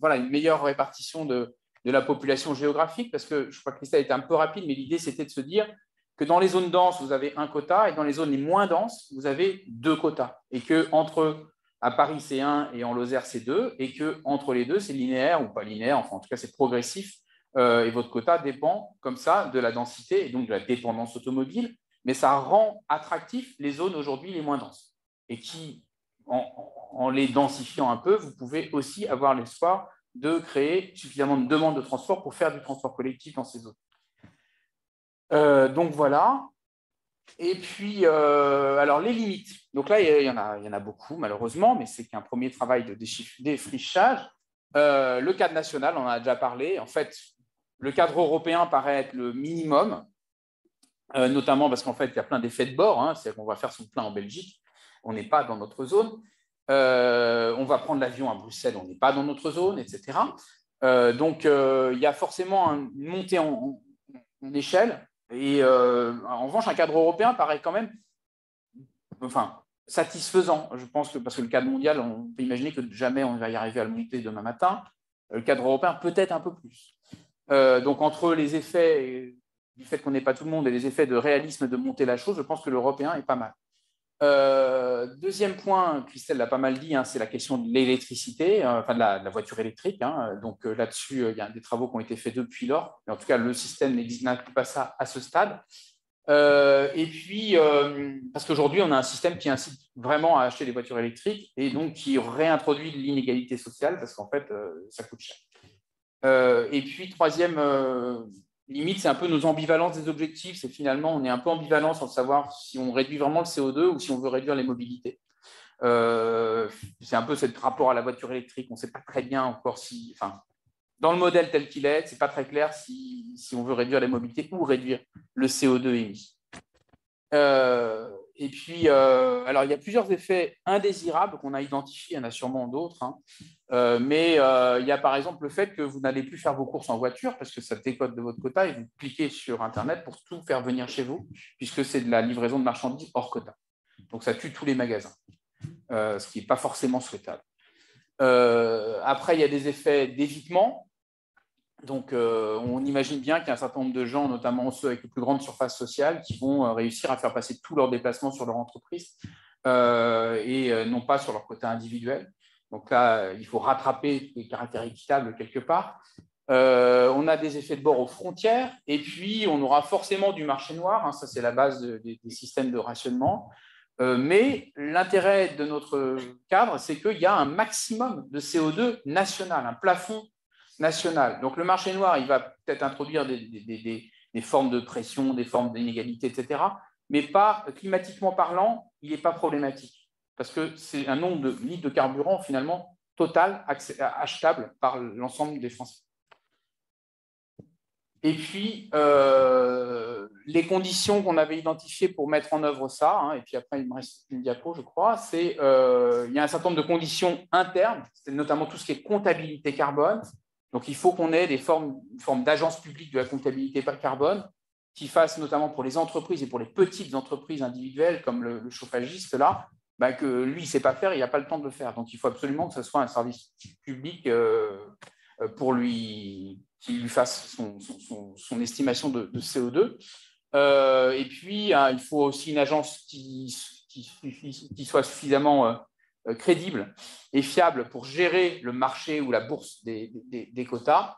une meilleure répartition de la population géographique, parce que je crois que Christelle était un peu rapide, mais l'idée, c'était de se dire que dans les zones denses, vous avez un quota, et dans les zones les moins denses, vous avez 2 quotas. Et qu'entre à Paris, c'est 1, et en Lozère, c'est 2, et qu'entre les deux, c'est linéaire ou pas linéaire, en tout cas, c'est progressif, et votre quota dépend, comme ça, de la densité, et donc de la dépendance automobile, mais ça rend attractif les zones aujourd'hui les moins denses. Et qui, en les densifiant un peu, vous pouvez aussi avoir l'espoir de créer suffisamment de demandes de transport pour faire du transport collectif dans ces zones. Donc voilà. Et puis, alors les limites. Donc là, il y en a beaucoup, malheureusement, mais c'est qu'un premier travail de défrichage. Le cadre national, on en a déjà parlé. En fait, le cadre européen paraît être le minimum, notamment parce qu'en fait, il y a plein d'effets de bord. C'est-à-dire qu'on va faire son plein en Belgique. On n'est pas dans notre zone. On va prendre l'avion à Bruxelles. On n'est pas dans notre zone, etc. Donc, il y a forcément une montée en échelle. Et en revanche, un cadre européen paraît quand même, satisfaisant. Je pense que, parce que le cadre mondial, on peut imaginer que jamais on va y arriver à le monter demain matin. Le cadre européen, peut-être un peu plus. Donc, entre les effets du fait qu'on n'est pas tout le monde et les effets de réalisme de monter la chose, je pense que l'européen est pas mal. Deuxième point, Christelle l'a pas mal dit, hein, c'est la question de l'électricité, enfin de la voiture électrique. Hein. Donc là-dessus, il y a des travaux qui ont été faits depuis lors. Mais en tout cas, le système n'inclut pas ça à ce stade. Et puis, parce qu'aujourd'hui, on a un système qui incite vraiment à acheter des voitures électriques et donc qui réintroduit l'inégalité sociale parce qu'en fait, ça coûte cher. Et puis, troisième limite, c'est un peu nos ambivalences des objectifs. C'est finalement, on est un peu ambivalent sans savoir si on réduit vraiment le CO2 ou si on veut réduire les mobilités. C'est un peu ce rapport à la voiture électrique. On ne sait pas très bien encore si... Enfin, dans le modèle tel qu'il est, ce n'est pas très clair si on veut réduire les mobilités ou réduire le CO2 émis. Et puis, alors, il y a plusieurs effets indésirables qu'on a identifiés, il y en a sûrement d'autres, hein. Mais il y a par exemple le fait que vous n'allez plus faire vos courses en voiture parce que ça décode de votre quota et vous cliquez sur Internet pour tout faire venir chez vous, puisque c'est de la livraison de marchandises hors quota. Donc, ça tue tous les magasins, ce qui n'est pas forcément souhaitable. Après, il y a des effets d'évitement. Donc, on imagine bien qu'il y a un certain nombre de gens, notamment ceux avec les plus grandes surfaces sociales, qui vont réussir à faire passer tous leurs déplacements sur leur entreprise et non pas sur leur quota individuel. Donc là, il faut rattraper les caractères équitables quelque part. On a des effets de bord aux frontières et puis on aura forcément du marché noir. Hein, ça, c'est la base des systèmes de rationnement. Mais l'intérêt de notre cadre, c'est qu'il y a un maximum de CO2 national, un plafond national. Donc le marché noir, il va peut-être introduire des formes de pression, des formes d'inégalité, etc. Mais pas, climatiquement parlant, il n'est pas problématique. Parce que c'est un nombre de litres de carburant finalement total achetable par l'ensemble des Français. Et puis, les conditions qu'on avait identifiées pour mettre en œuvre ça, hein, et puis après, il me reste une diapo, je crois, c'est il y a un certain nombre de conditions internes, c'est notamment tout ce qui est comptabilité carbone. Donc, il faut qu'on ait une forme d'agence publique de la comptabilité carbone qui fasse, notamment pour les entreprises et pour les petites entreprises individuelles, comme le chauffagiste, là, bah, que lui, il ne sait pas faire, il n'a pas le temps de le faire. Donc, il faut absolument que ce soit un service public pour lui, qui lui fasse son estimation de CO2. Et puis, il faut aussi une agence qui soit suffisamment crédible et fiable pour gérer le marché ou la bourse des quotas.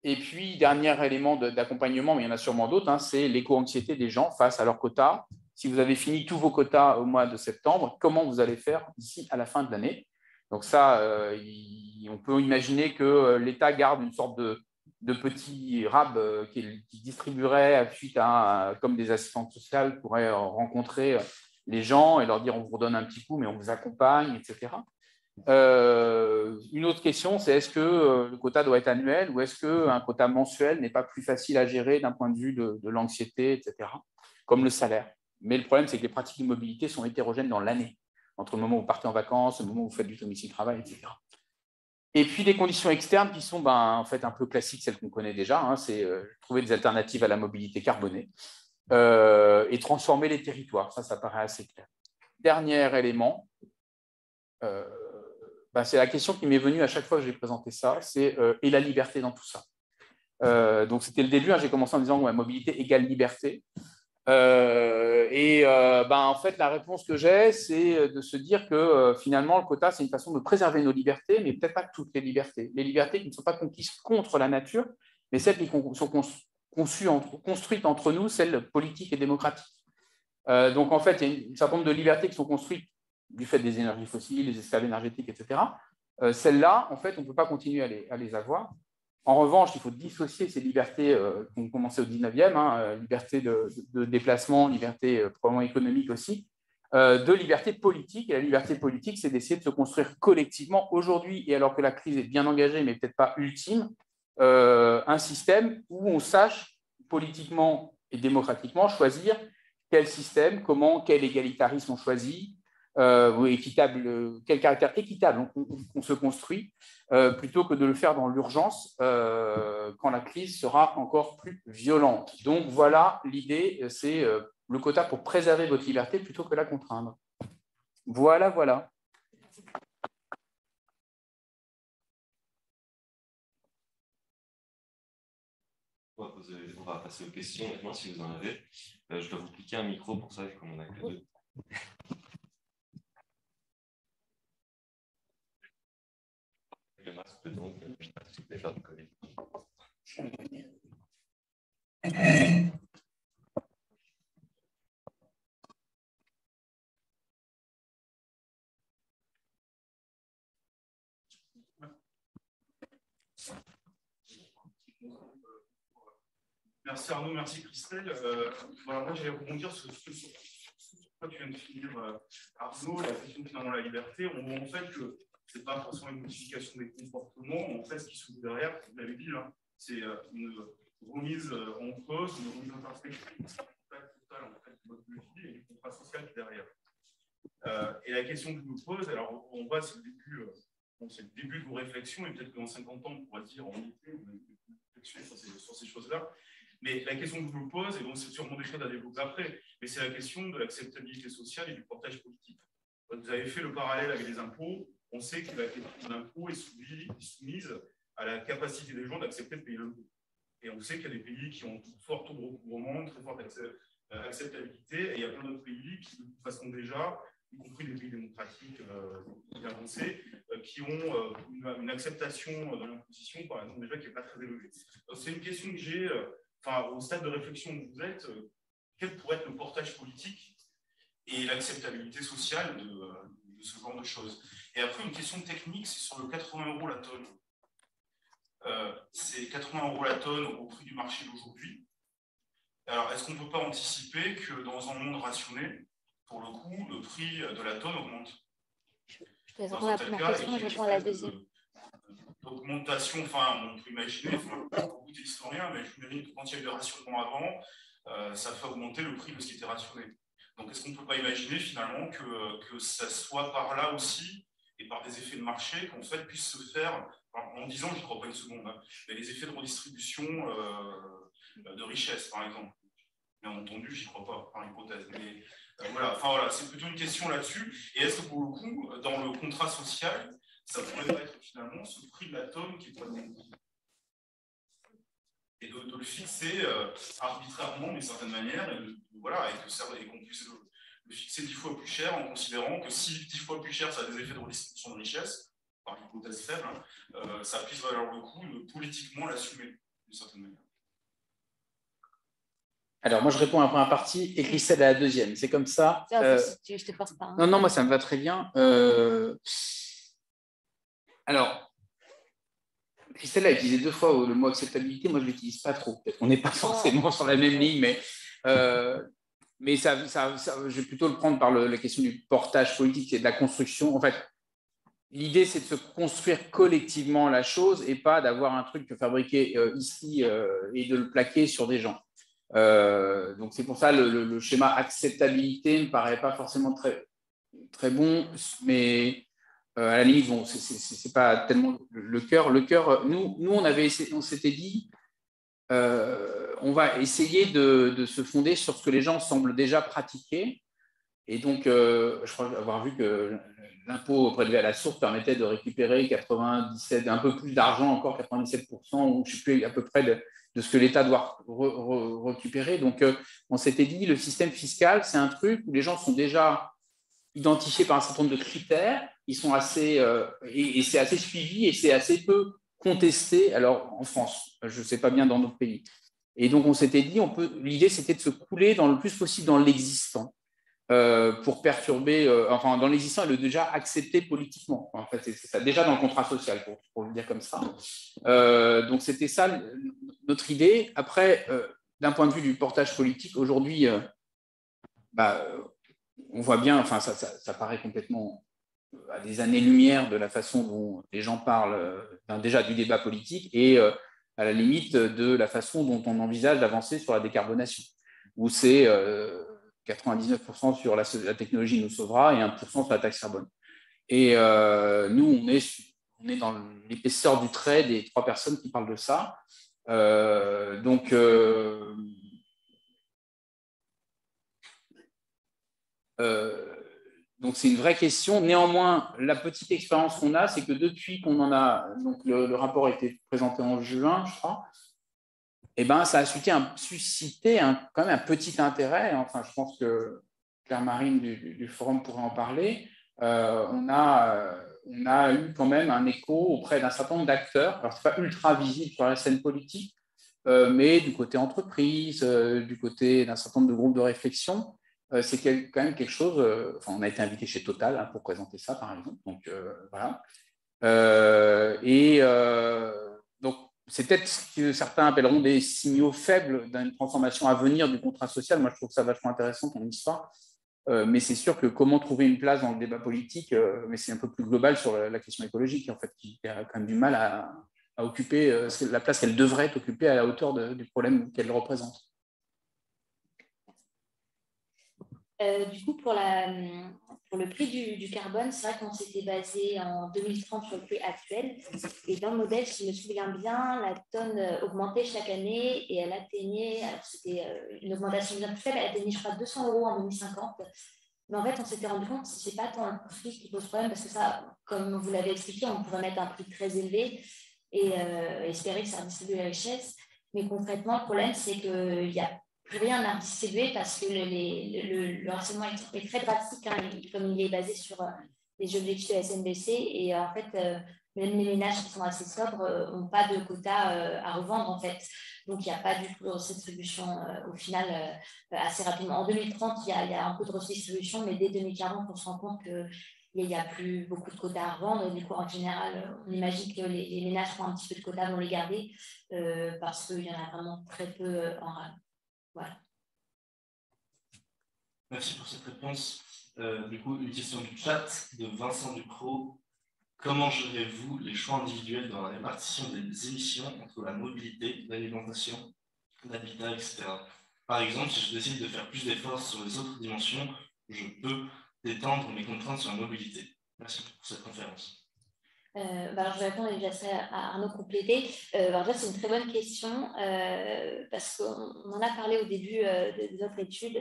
Et puis, dernier élément d'accompagnement, mais il y en a sûrement d'autres, hein, c'est l'éco-anxiété des gens face à leurs quotas. Si vous avez fini tous vos quotas au mois de septembre, comment vous allez faire d'ici à la fin de l'année? Donc ça, on peut imaginer que l'État garde une sorte de petit RAB qui distribuerait suite à, comme des assistantes sociales pourraient rencontrer les gens et leur dire on vous redonne un petit coup, mais on vous accompagne, etc. Une autre question, c'est est-ce que le quota doit être annuel ou est-ce qu'un quota mensuel n'est pas plus facile à gérer d'un point de vue de l'anxiété, etc., comme le salaire. Mais le problème, c'est que les pratiques de mobilité sont hétérogènes dans l'année, entre le moment où vous partez en vacances, le moment où vous faites du domicile-travail, etc. Et puis des conditions externes qui sont en fait un peu classiques, celles qu'on connaît déjà, hein, c'est trouver des alternatives à la mobilité carbonée et transformer les territoires. Ça paraît assez clair. Dernier élément, c'est la question qui m'est venue à chaque fois que j'ai présenté ça, c'est et la liberté dans tout ça. Donc c'était le début, hein, j'ai commencé en disant mobilité égale liberté. En fait, la réponse que j'ai, c'est de se dire que finalement, le quota, c'est une façon de préserver nos libertés, mais peut-être pas toutes les libertés. Les libertés qui ne sont pas conquises contre la nature, mais celles qui sont construites entre nous, celles politiques et démocratiques. Donc, en fait, il y a un certain nombre de libertés qui sont construites du fait des énergies fossiles, des esclaves énergétiques, etc. Celles-là, en fait, on ne peut pas continuer à les avoir. En revanche, il faut dissocier ces libertés qui ont commencé au 19e, hein, liberté de déplacement, liberté probablement économique aussi, de liberté politique. Et la liberté politique, c'est d'essayer de se construire collectivement aujourd'hui, et alors que la crise est bien engagée, mais peut-être pas ultime, un système où on sache politiquement et démocratiquement choisir quel système, quel égalitarisme on choisit, quel caractère équitable on se construit, plutôt que de le faire dans l'urgence quand la crise sera encore plus violente. Donc voilà, l'idée, c'est le quota pour préserver votre liberté plutôt que la contraindre. Voilà, voilà. On va passer aux questions maintenant si vous en avez. Je dois vous cliquer un micro pour ça, vu qu'on en a que deux. Le masque, donc, je ne sais pas si vous allez faire du Covid. Merci Arnaud, merci Christelle. Voilà, moi, j'allais rebondir sur ce que tu viens de finir, Arnaud, la question finalement de la liberté. On voit en fait que ce n'est pas forcément une modification des comportements. En fait, ce qui se trouve derrière, vous l'avez dit, hein, c'est une remise en cause, une remise en perspective, total en fait, du mode de vie et du contrat social qui est derrière. Et la question que je me pose, alors on voit, c'est le début. C'est le début de vos réflexions, et peut-être que dans 50 ans, on pourra dire en été, on a une réflexion sur ces choses-là. Mais la question que je me pose, et donc c'est sûrement des choses à développer après, mais c'est la question de l'acceptabilité sociale et du portage politique. Vous avez fait le parallèle avec les impôts. On sait que la question de l'impôt est soumise à la capacité des gens d'accepter de payer l'impôt. Et on sait qu'il y a des pays qui ont fort taux de recouvrement, très forte acceptabilité, et il y a plein d'autres pays qui, de toute façon déjà, y compris des pays démocratiques bien avancés, qui ont une acceptation de l'imposition, par exemple, déjà qui n'est pas très élevée. C'est une question que j'ai, au stade de réflexion où vous êtes, quel pourrait être le portage politique et l'acceptabilité sociale de ce genre de choses. Et après, une question technique, c'est sur le 80 € la tonne. C'est 80 € la tonne au prix du marché d'aujourd'hui. Alors, est-ce qu'on ne peut pas anticiper que dans un monde rationné, pour le coup, le prix de la tonne augmente? Je te réponds à la première question, je réponds à la deuxième. Augmentation, on peut imaginer, beaucoup d'historiens, mais je m'imagine que quand il y a eu des rationnements avant, ça fait augmenter le prix de ce qui était rationné. Donc, est-ce qu'on ne peut pas imaginer finalement que ça soit par là aussi, et par des effets de marché, qu'en fait puisse se faire, en disant, je ne crois pas une seconde, hein, mais les effets de redistribution de richesse, par exemple. Bien entendu, j'y crois pas, par hypothèse. Mais voilà, c'est plutôt une question là-dessus. Et est-ce que pour le coup, dans le contrat social, ça pourrait être finalement ce prix de la tonne qui pourrait être et de le fixer arbitrairement d'une certaine manière, et qu'on puisse le fixer 10 fois plus cher en considérant que si 10 fois plus cher, ça a des effets de redistribution de richesse, par hypothèse faible, ça puisse valoir le coup de politiquement l'assumer d'une certaine manière. Alors, moi, je réponds à la première partie et Christelle à la deuxième. C'est comme ça. Je te force pas. Hein. Non, moi, ça me va très bien. Alors, Christelle a utilisé 2 fois le mot acceptabilité. Moi, je ne l'utilise pas trop. Peut-être qu'on n'est pas forcément sur la même ligne, mais je vais plutôt le prendre par la question du portage politique et de la construction. En fait, l'idée, c'est de se construire collectivement la chose et pas d'avoir un truc fabriqué ici et de le plaquer sur des gens. Donc, c'est pour ça le schéma acceptabilité ne me paraît pas forcément très, très bon, mais à la limite, bon, c'est pas tellement le cœur. Le cœur, nous on s'était dit, on va essayer de se fonder sur ce que les gens semblent déjà pratiquer. Et donc, je crois avoir vu que l'impôt prélevé à la source permettait de récupérer 97, un peu plus d'argent encore, 97%, ou je ne sais plus à peu près de ce que l'État doit récupérer. Donc, on s'était dit, le système fiscal, c'est un truc où les gens sont déjà identifiés par un certain nombre de critères, ils sont assez, et c'est assez suivi et c'est assez peu contesté. Alors, en France, je ne sais pas bien dans d'autres pays. Et donc, on s'était dit, l'idée, c'était de se couler le plus possible dans l'existant. Pour perturber, dans l'existant et le déjà accepté politiquement. En fait, c'est ça, déjà dans le contrat social, pour le dire comme ça. Donc, c'était ça notre idée. Après, d'un point de vue du portage politique, aujourd'hui, on voit bien, ça paraît complètement à des années-lumière de la façon dont les gens parlent déjà du débat politique et à la limite de la façon dont on envisage d'avancer sur la décarbonation, où c'est 99% sur la technologie nous sauvera et 1% sur la taxe carbone. Et nous, on est dans l'épaisseur du trait des 3 personnes qui parlent de ça. Donc, c'est une vraie question. Néanmoins, la petite expérience qu'on a, c'est que depuis qu'on en a, donc le rapport a été présenté en juin, je crois, eh ben, ça a suscité quand même un petit intérêt. Enfin, je pense que Claire-Marine du Forum pourrait en parler. On a eu quand même un écho auprès d'un certain nombre d'acteurs. Alors, ce n'est pas ultra visible sur la scène politique, mais du côté entreprise, du côté d'un certain nombre de groupes de réflexion, c'est quand même quelque chose. Enfin, on a été invité chez Total pour présenter ça, par exemple. Donc, voilà. Donc, c'est peut-être ce que certains appelleront des signaux faibles d'une transformation à venir du contrat social. Moi, je trouve ça vachement intéressant comme histoire. Mais c'est sûr que comment trouver une place dans le débat politique, mais c'est un peu plus global sur la question écologique, en fait, qui a quand même du mal à occuper la place qu'elle devrait occuper à la hauteur du problème qu'elle représente. Du coup, pour le prix du carbone, c'est vrai qu'on s'était basé en 2030 sur le prix actuel. Et dans le modèle, si je me souviens bien, la tonne augmentait chaque année et elle atteignait, alors c'était une augmentation bien plus faible, elle atteignait, je crois, 200 € en 2050. Mais en fait, on s'était rendu compte que ce n'est pas tant le prix qui pose problème, parce que ça, comme vous l'avez expliqué, on pourrait mettre un prix très élevé et espérer que ça redistribue la richesse. Mais concrètement, le problème, c'est qu'il y a plus rien à distribuer parce que le harcèlement est très drastique, hein, comme il est basé sur les objectifs de la SNBC. Et en fait, même les ménages qui sont assez sobres n'ont pas de quota à revendre, en fait. Donc, il n'y a pas du tout de redistribution au final assez rapidement. En 2030, il y a un peu de redistribution, mais dès 2040, on se rend compte qu'il n'y a plus beaucoup de quotas à revendre. Et du coup, en général, on imagine que les ménages qui ont un petit peu de quotas vont les garder parce qu'il y en a vraiment très peu en rade. Voilà. Merci pour cette réponse. Du coup, une question du chat de Vincent Ducrot. Comment gérez-vous les choix individuels dans la répartition des émissions entre la mobilité, l'alimentation, l'habitat, etc. Par exemple, si je décide de faire plus d'efforts sur les autres dimensions, je peux détendre mes contraintes sur la mobilité. Merci pour cette conférence. Alors, je vais répondre et je laisserai à Arnaud compléter. Alors, déjà, c'est une très bonne question parce qu'on en a parlé au début de notre étude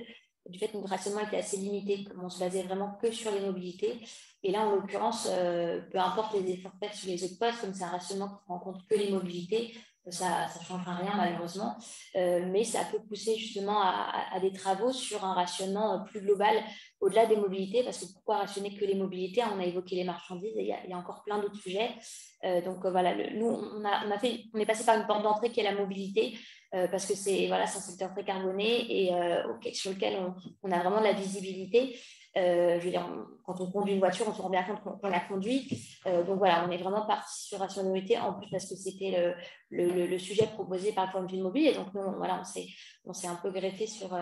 du fait que notre rationnement était assez limité, comme on se basait vraiment que sur les mobilités. Et là, en l'occurrence, peu importe les efforts faits sur les autres postes, comme c'est un rationnement qui prend en compte que les mobilités, ça ne changera rien malheureusement, mais ça peut pousser justement à des travaux sur un rationnement plus global au-delà des mobilités, parce que pourquoi rationner que les mobilités? On a évoqué les marchandises et il y a encore plein d'autres sujets. Donc voilà, nous, on est passé par une porte d'entrée qui est la mobilité, parce que c'est un secteur très carboné et sur lequel on a vraiment de la visibilité. Je veux dire, quand on conduit une voiture, on se rend bien compte qu'on la conduit. Donc voilà, on est vraiment parti sur rationalité, en plus parce que c'était le sujet proposé par le Forum du mobile. Et donc, nous, voilà, on s'est un peu greffé sur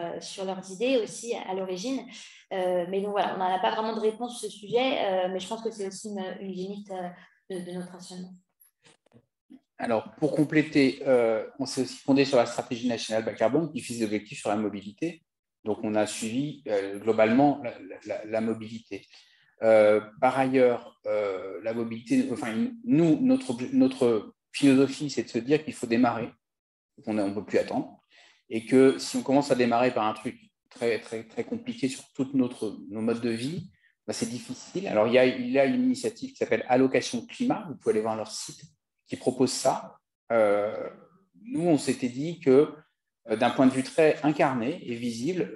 leurs idées aussi à l'origine. Mais donc voilà, on n'en a pas vraiment de réponse sur ce sujet, mais je pense que c'est aussi une limite de notre rationnement. Alors, pour compléter, on s'est aussi fondé sur la stratégie nationale bas carbone qui fixe des objectifs sur la mobilité. Donc, on a suivi globalement la mobilité. Par ailleurs, la mobilité, enfin, nous, notre philosophie, c'est de se dire qu'il faut démarrer, qu'on ne peut plus attendre, et que si on commence à démarrer par un truc très, très, très compliqué sur tous nos modes de vie, bah, c'est difficile. Alors, il y a une initiative qui s'appelle Allocation Climat, vous pouvez aller voir leur site, qui propose ça. Nous, on s'était dit que d'un point de vue très incarné et visible,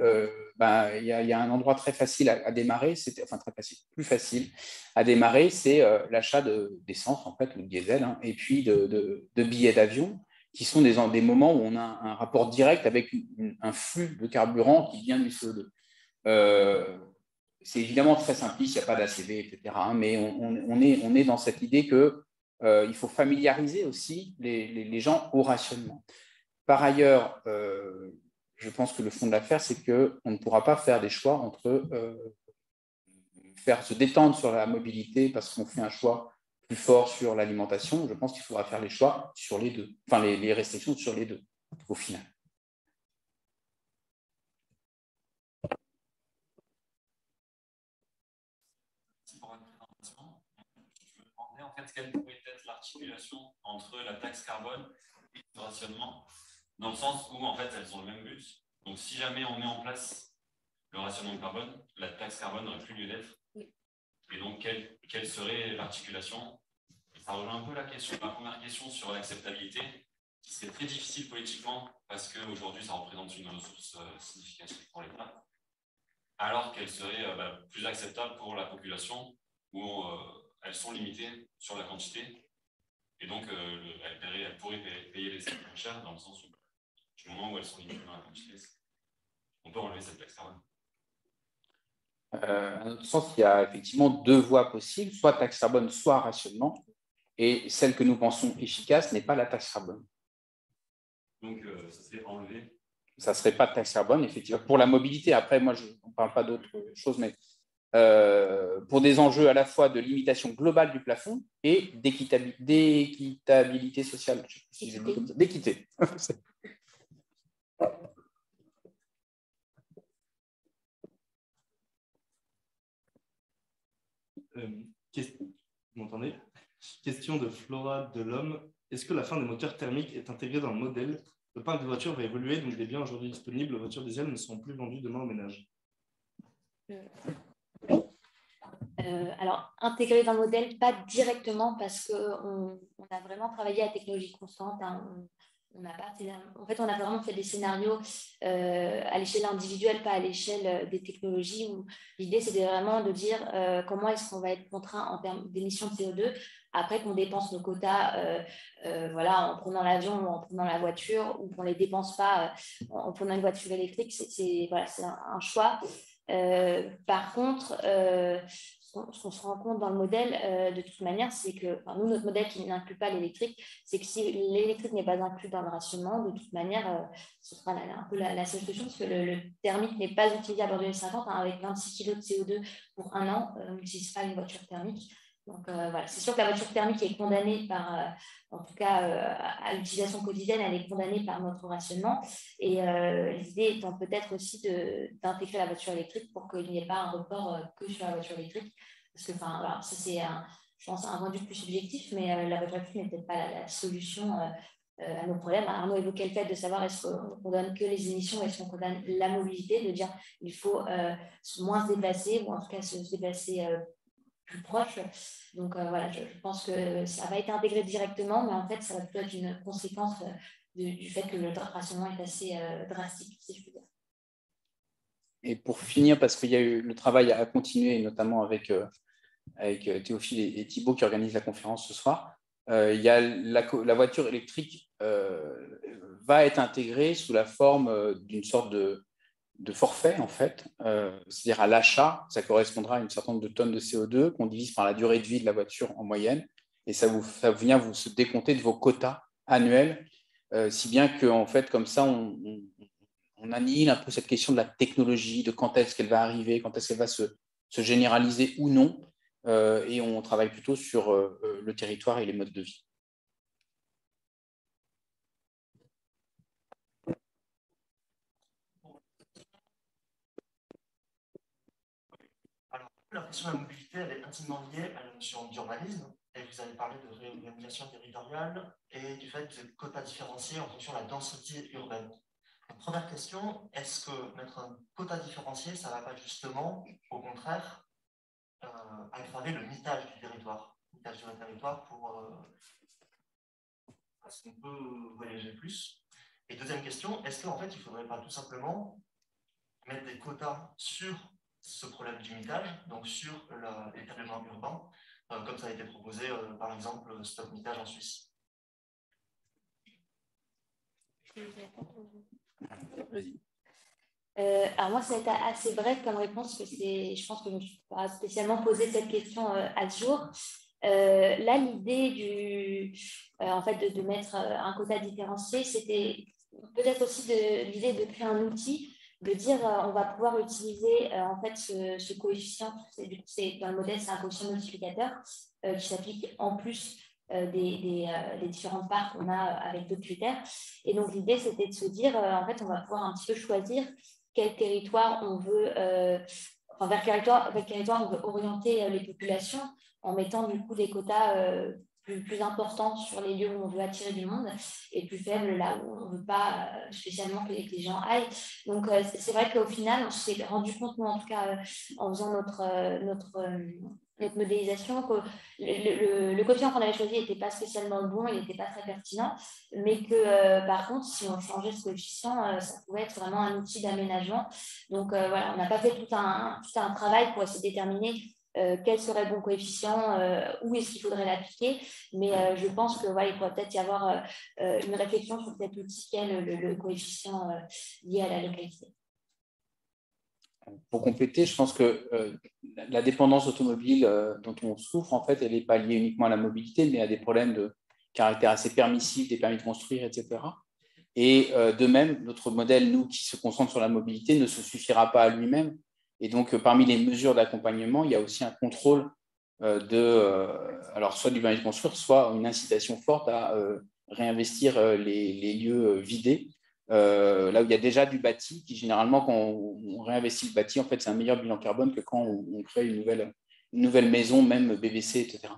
il y a un endroit très facile à démarrer, enfin très facile, plus facile à démarrer, c'est l'achat d'essence, en fait, ou de diesel, hein, et puis de billets d'avion, qui sont des moments où on a un rapport direct avec un flux de carburant qui vient du CO2. C'est évidemment très simpliste, il n'y a pas d'ACV, etc., hein, mais on est dans cette idée que il faut familiariser aussi les gens au rationnement. Par ailleurs, je pense que le fond de l'affaire, c'est qu'on ne pourra pas faire des choix entre faire se détendre sur la mobilité parce qu'on fait un choix plus fort sur l'alimentation. Je pense qu'il faudra faire les choix sur les deux, enfin les restrictions sur les deux, au final. En fait, quelle pourrait être l'articulation entre la taxe carbone et le rationnement, dans le sens où en fait elles ont le même but. Donc si jamais on met en place le rationnement carbone, la taxe carbone n'aurait plus lieu d'être. Et donc, quelle serait l'articulation? Ça rejoint un peu la première question sur l'acceptabilité, qui serait très difficile politiquement parce qu'aujourd'hui, ça représente une ressource significative pour l'État, alors qu'elle serait plus acceptable pour la population, où elles sont limitées sur la quantité. Et donc, elles pourraient payer les salaires moins cher, dans le sens où, du moment où elles sont limitées dans la quantité, on peut enlever cette taxe carbone. À notre sens, il y a effectivement deux voies possibles, soit taxe carbone, soit rationnement. Et celle que nous pensons efficace n'est pas la taxe carbone. Donc, ça serait enlevé. Ça ne serait pas de taxe carbone, effectivement. Pour la mobilité, après, moi, on ne parle pas d'autre chose, mais pour des enjeux à la fois de limitation globale du plafond et d'équitabilité sociale. Je sais pas si j'ai dit comme ça. D'équité. Vous m'entendez? Question de Flora de l'Homme. Est-ce que la fin des moteurs thermiques est intégrée dans le modèle? Le parc de voitures va évoluer, donc des biens aujourd'hui disponibles, les voitures diesel ne seront plus vendues demain au ménage. Alors, intégré dans le modèle, pas directement parce qu'on a vraiment travaillé à technologie constante. Hein. En fait, on a vraiment fait des scénarios à l'échelle individuelle, pas à l'échelle des technologies, où l'idée, c'était vraiment de dire comment est-ce qu'on va être contraint en termes d'émissions de CO2 après qu'on dépense nos quotas voilà, en prenant l'avion ou en prenant la voiture, ou qu'on ne les dépense pas en prenant une voiture électrique. C'est un choix. Par contre, ce qu'on se rend compte dans le modèle, de toute manière, c'est que, nous, notre modèle qui n'inclut pas l'électrique, c'est que si l'électrique n'est pas inclus dans le rationnement, de toute manière, ce sera un peu la seule solution, parce que le thermique n'est pas utilisable en 2050, hein, avec 26 kg de CO2 pour un an, on n'utilise pas une voiture thermique. Donc voilà, c'est sûr que la voiture thermique est condamnée par, en tout cas à l'utilisation quotidienne, elle est condamnée par notre rationnement. Et l'idée étant peut-être aussi d'intégrer la voiture électrique pour qu'il n'y ait pas un report que sur la voiture électrique. Parce que voilà, ça c'est, je pense, un point de vue plus subjectif, mais la voiture électrique n'est peut-être pas la solution à nos problèmes. Arnaud évoquait le fait de savoir est-ce qu'on condamne que les émissions, est-ce qu'on condamne la mobilité, de dire il faut moins se déplacer, ou en tout cas se déplacer plus proche. Donc voilà, je pense que ça va être intégré directement, mais en fait, ça va plutôt être une conséquence du fait que le rationnement est assez drastique, si je puis dire. Et pour finir, parce qu'il y a eu le travail à continuer, notamment avec Théophile et Thibaut qui organisent la conférence ce soir, il y a la voiture électrique va être intégrée sous la forme d'une sorte de forfait, en fait, c'est-à-dire à l'achat, ça correspondra à une certaine nombre de tonnes de CO2 qu'on divise par la durée de vie de la voiture en moyenne, et ça vient vous se décompter de vos quotas annuels, si bien qu'en fait, comme ça, on annihile un peu cette question de la technologie, de quand est-ce qu'elle va arriver, quand est-ce qu'elle va se généraliser ou non, et on travaille plutôt sur le territoire et les modes de vie. La question de la mobilité, elle est intimement liée à la notion d'urbanisme. Et vous avez parlé de réorganisation territoriale et du fait de quotas différenciés en fonction de la densité urbaine. Donc, première question, est-ce que mettre un quota différencié, ça ne va pas justement, au contraire, aggraver le mitage du territoire, pour parce qu'on peut voyager plus. Et deuxième question, est-ce qu'en fait, il ne faudrait pas tout simplement mettre des quotas sur ce problème du mitage, donc sur l'étalement urbain, comme ça a été proposé, par exemple, Stop Mitage en Suisse. Alors moi, ça a été assez bref comme réponse, parce que je pense que je ne me suis pas spécialement posé cette question à ce jour. Là, l'idée en fait, de mettre un quota différencié, c'était peut-être aussi l'idée de créer un outil, de dire on va pouvoir utiliser en fait ce coefficient, dans le modèle, c'est un coefficient multiplicateur qui s'applique en plus des différentes parts qu'on a avec d'autres critères. Et donc l'idée, c'était de se dire en fait, on va pouvoir un petit peu choisir quel territoire on veut, vers quel territoire on veut orienter les populations, en mettant du coup des quotas plus important sur les lieux où on veut attirer du monde et plus faible là où on ne veut pas spécialement que les gens aillent. Donc, c'est vrai qu'au final, on s'est rendu compte, nous, en tout cas, en faisant notre modélisation, que le coefficient qu'on avait choisi n'était pas spécialement bon, il n'était pas très pertinent, mais que par contre, si on changeait ce coefficient, ça pouvait être vraiment un outil d'aménagement. Donc voilà, on n'a pas fait tout un travail pour essayer de déterminer quel serait le bon coefficient, où est-ce qu'il faudrait l'appliquer, mais je pense que il pourrait peut-être y avoir une réflexion sur cet outil qu'est le coefficient lié à la localité. Pour compléter, je pense que la dépendance automobile dont on souffre, en fait, elle n'est pas liée uniquement à la mobilité, mais à des problèmes de caractère assez permissif, des permis de construire, etc. Et de même, notre modèle, nous, qui se concentre sur la mobilité, ne se suffira pas à lui-même. Et donc, parmi les mesures d'accompagnement, il y a aussi un contrôle alors soit du permis de construire, soit une incitation forte à réinvestir les lieux vidés. Là où il y a déjà du bâti, qui généralement, quand on réinvestit le bâti, en fait, c'est un meilleur bilan carbone que quand on crée une nouvelle maison, même BBC, etc.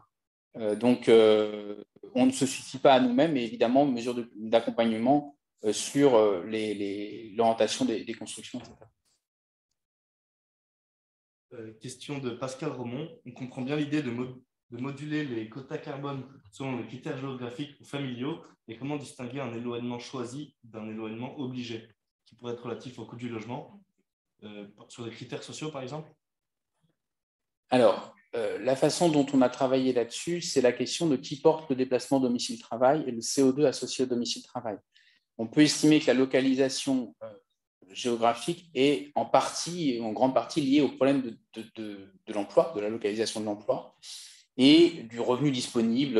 Donc, on ne se suffit pas à nous-mêmes, mais évidemment, mesures d'accompagnement sur l'orientation des constructions, etc. Question de Pascal Romont. On comprend bien l'idée de moduler les quotas carbone selon les critères géographiques ou familiaux, et comment distinguer un éloignement choisi d'un éloignement obligé, qui pourrait être relatif au coût du logement, sur des critères sociaux, par exemple? Alors, la façon dont on a travaillé là-dessus, c'est la question de qui porte le déplacement domicile-travail et le CO2 associé au domicile-travail. On peut estimer que la localisation géographique est en grande partie liée au problème de l'emploi, de la localisation de l'emploi et du revenu disponible.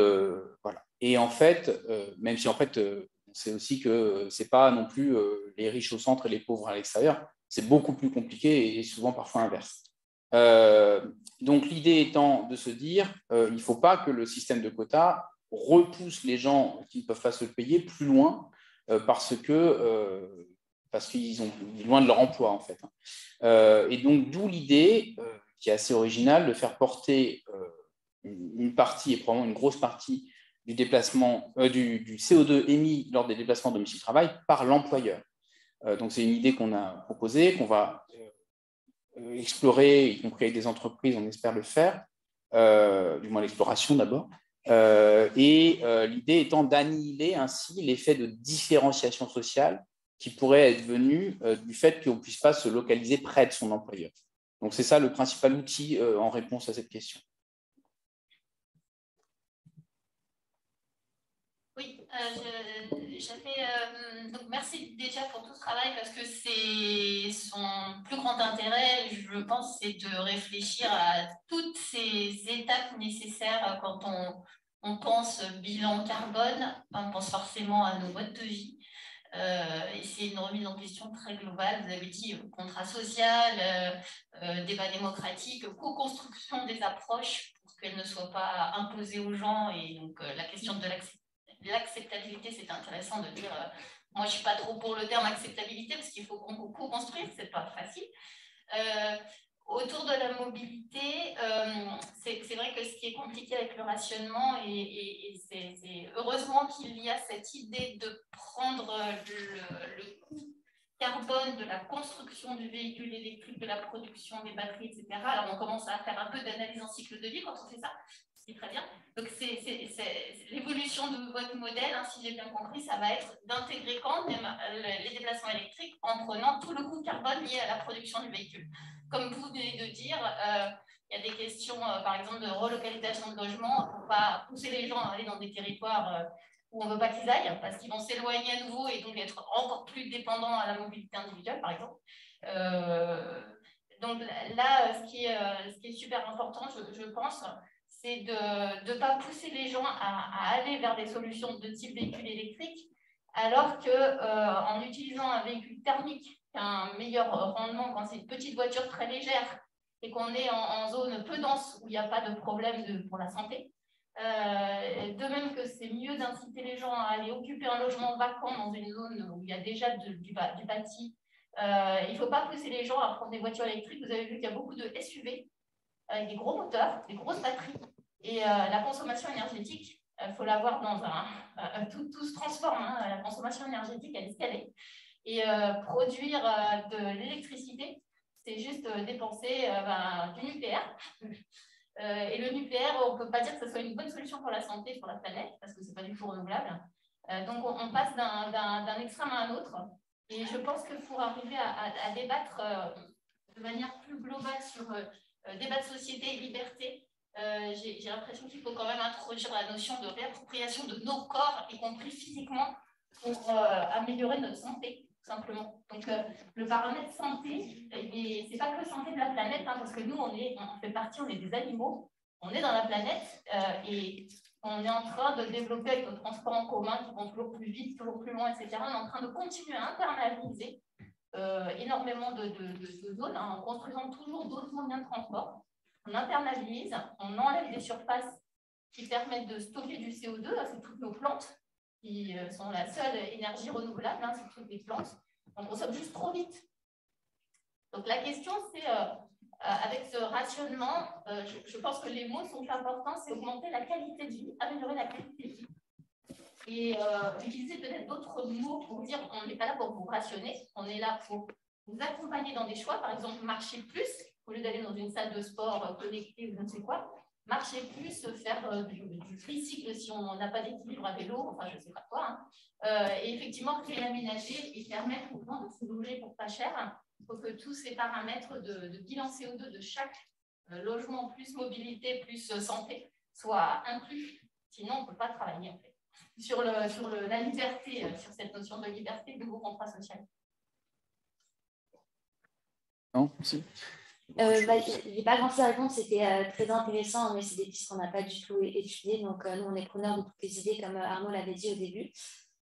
Voilà. Et en fait, même si en fait, on sait aussi que ce n'est pas non plus les riches au centre et les pauvres à l'extérieur, c'est beaucoup plus compliqué et souvent parfois inverse. Donc l'idée étant de se dire, il ne faut pas que le système de quotas repousse les gens qui ne peuvent pas se le payer plus loin parce qu'ils sont loin de leur emploi, en fait. Et donc, d'où l'idée, qui est assez originale, de faire porter une partie, et probablement une grosse partie, du déplacement, du CO2 émis lors des déplacements domicile-travail par l'employeur. Donc, c'est une idée qu'on a proposée, qu'on va explorer, y compris avec des entreprises, on espère le faire, du moins l'exploration d'abord. L'idée étant d'annihiler ainsi l'effet de différenciation sociale qui pourrait être venu du fait qu'on ne puisse pas se localiser près de son employeur. Donc, c'est ça le principal outil en réponse à cette question. Oui, donc merci déjà pour tout ce travail parce que c'est son plus grand intérêt, je pense, c'est de réfléchir à toutes ces étapes nécessaires quand on pense bilan carbone, on pense forcément à nos modes de vie. Et c'est une remise en question très globale. Vous avez dit contrat social, débat démocratique, co-construction des approches pour qu'elles ne soient pas imposées aux gens. Et donc la question de l'acceptabilité, c'est intéressant de dire moi je ne suis pas trop pour le terme acceptabilité parce qu'il faut co-construire, c'est pas facile. Autour de la mobilité, c'est vrai que ce qui est compliqué avec le rationnement, et c'est heureusement qu'il y a cette idée de prendre le coût carbone de la construction du véhicule électrique, de la production des batteries, etc. Alors on commence à faire un peu d'analyse en cycle de vie quand on fait ça, ce qui est très bien. Donc c'est l'évolution de votre modèle, hein, si j'ai bien compris, ça va être d'intégrer quand même les déplacements électriques en prenant tout le coût carbone lié à la production du véhicule. Comme vous venez de dire, il y a des questions, par exemple, de relocalisation de logement pour ne pas pousser les gens à aller dans des territoires où on ne veut pas qu'ils aillent, parce qu'ils vont s'éloigner à nouveau et donc être encore plus dépendants à la mobilité individuelle, par exemple. Donc là, ce qui est super important, je pense, c'est de ne pas pousser les gens à aller vers des solutions de type véhicule électrique, alors qu'en utilisant un véhicule thermique qui a un meilleur rendement quand c'est une petite voiture très légère et qu'on est en zone peu dense où il n'y a pas de problème pour la santé. De même que c'est mieux d'inciter les gens à aller occuper un logement vacant dans une zone où il y a déjà du bâti. Il ne faut pas pousser les gens à prendre des voitures électriques. Vous avez vu qu'il y a beaucoup de SUV avec des gros moteurs, des grosses batteries. Et la consommation énergétique faut l'avoir dans un... Tout se transforme, hein, la consommation énergétique, elle est ce qu'elle est. Et produire de l'électricité, c'est juste dépenser du nucléaire. Et le nucléaire, on ne peut pas dire que ce soit une bonne solution pour la santé, pour la planète, parce que ce n'est pas du tout renouvelable. Donc, on passe d'un extrême à un autre. Et je pense que pour arriver à débattre de manière plus globale sur débat de société et liberté, j'ai l'impression qu'il faut quand même introduire la notion de réappropriation de nos corps, y compris physiquement, pour améliorer notre santé, tout simplement. Donc, le paramètre santé, ce n'est pas que santé de la planète, hein, parce que nous, on fait partie, on est des animaux, on est dans la planète, et on est en train de développer avec nos transports en commun qui vont toujours plus vite, toujours plus loin, etc. On est en train de continuer à internaliser énormément de zones, hein, en construisant toujours d'autres moyens de transport. On internalise, on enlève des surfaces qui permettent de stocker du CO2, c'est toutes nos plantes qui sont la seule énergie renouvelable, hein, c'est toutes les plantes. On consomme juste trop vite. Donc la question, c'est, avec ce rationnement, je pense que les mots sont importants, c'est augmenter la qualité de vie, améliorer la qualité de vie. Et utiliser peut-être d'autres mots pour dire on n'est pas là pour vous rationner, on est là pour vous accompagner dans des choix, par exemple marcher plus, au lieu d'aller dans une salle de sport connectée ou je ne sais quoi, marcher plus, faire du tricycle si on n'a pas d'équilibre à vélo, enfin je ne sais pas quoi, hein. Et effectivement réaménager et permettre aux gens de se loger pour pas cher. Il faut que tous ces paramètres de bilan CO2 de chaque logement plus mobilité plus santé soient inclus, sinon on ne peut pas travailler en fait. Sur la liberté, sur cette notion de liberté, de nouveau contrat social. Non, si. J'ai pas grand-chose à répondre, c'était très intéressant, mais c'est des pistes qu'on n'a pas du tout étudiées, donc nous on est preneurs de toutes les idées, comme Arnaud l'avait dit au début.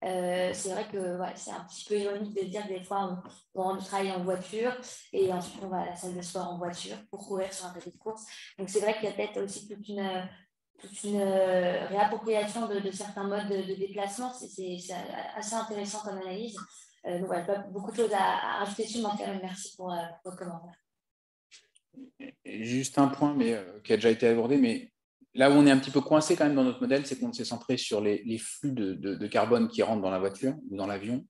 C'est vrai que c'est un petit peu ironique de dire que des fois on rentre du travail en voiture et ensuite on va à la salle de sport en voiture pour courir sur un tapis de course. Donc c'est vrai qu'il y a peut-être aussi toute une réappropriation de certains modes de déplacement. C'est assez intéressant comme analyse. Donc voilà, pas beaucoup de choses à rajouter dessus, mais en tout cas, merci pour votre commentaire. Juste un point qui a déjà été abordé, mais là où on est un petit peu coincé quand même dans notre modèle, c'est qu'on s'est centré sur les flux de carbone qui rentrent dans la voiture ou dans l'avion.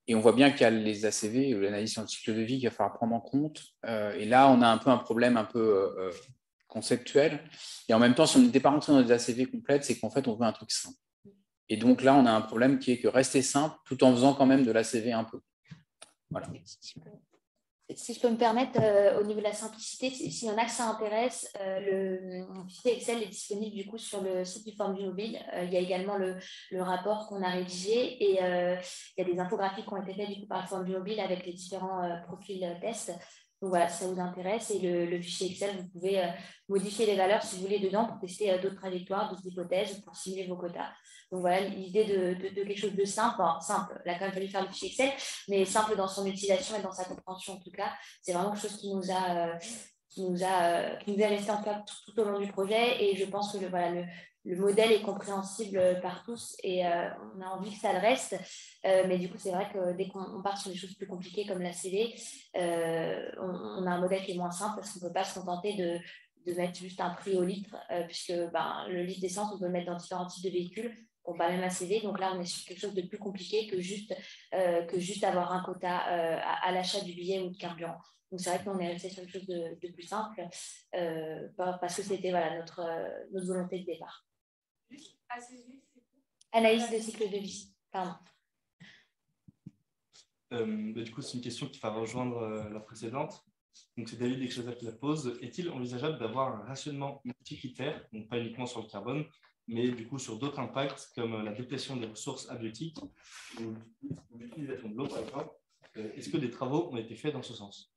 Et on voit bien qu'il y a les ACV, l'analyse sur le cycle de vie, qu'il va falloir prendre en compte. Et là, on a un peu un problème un peu conceptuel. Et en même temps, si on n'était pas rentré dans des ACV complètes, c'est qu'en fait, on veut un truc simple. Et donc là, on a un problème qui est que rester simple tout en faisant quand même de l'ACV un peu. Voilà. Si je peux me permettre, au niveau de la simplicité, s'il y en a que ça intéresse, le fichier Excel est disponible du coup sur le site du Forum du Mobile. Il y a également le rapport qu'on a rédigé et il y a des infographies qui ont été faites du coup par le Forum du Mobile avec les différents profils tests. Donc voilà, si ça vous intéresse, et le fichier Excel, vous pouvez modifier les valeurs si vous voulez dedans pour tester d'autres trajectoires, d'autres hypothèses, pour simuler vos quotas. Donc voilà, l'idée de quelque chose de simple, enfin, simple, il a quand même fallu faire le fichier Excel, mais simple dans son utilisation et dans sa compréhension en tout cas. C'est vraiment quelque chose qui nous est resté en tout cas tout au long du projet, et je pense que le modèle est compréhensible par tous et on a envie que ça le reste. Mais du coup, c'est vrai que dès qu'on part sur des choses plus compliquées comme la CV, on a un modèle qui est moins simple parce qu'on ne peut pas se contenter de mettre juste un prix au litre, puisque le litre d'essence, on peut le mettre dans différents types de véhicules, on pas même un CV. Donc là, on est sur quelque chose de plus compliqué que juste avoir un quota à l'achat du billet ou de carburant. Donc c'est vrai qu'on est resté sur quelque chose de plus simple parce que c'était notre volonté de départ. Analyse de cycle de vie. Pardon. Du coup, c'est une question qui va rejoindre la précédente. Donc, c'est David Exchazer qui la pose. Est-il envisageable d'avoir un rationnement multicritère, donc pas uniquement sur le carbone, mais du coup sur d'autres impacts comme la déplétion des ressources abiotiques ou l'utilisation de l'eau, par exemple? Est-ce que des travaux ont été faits dans ce sens?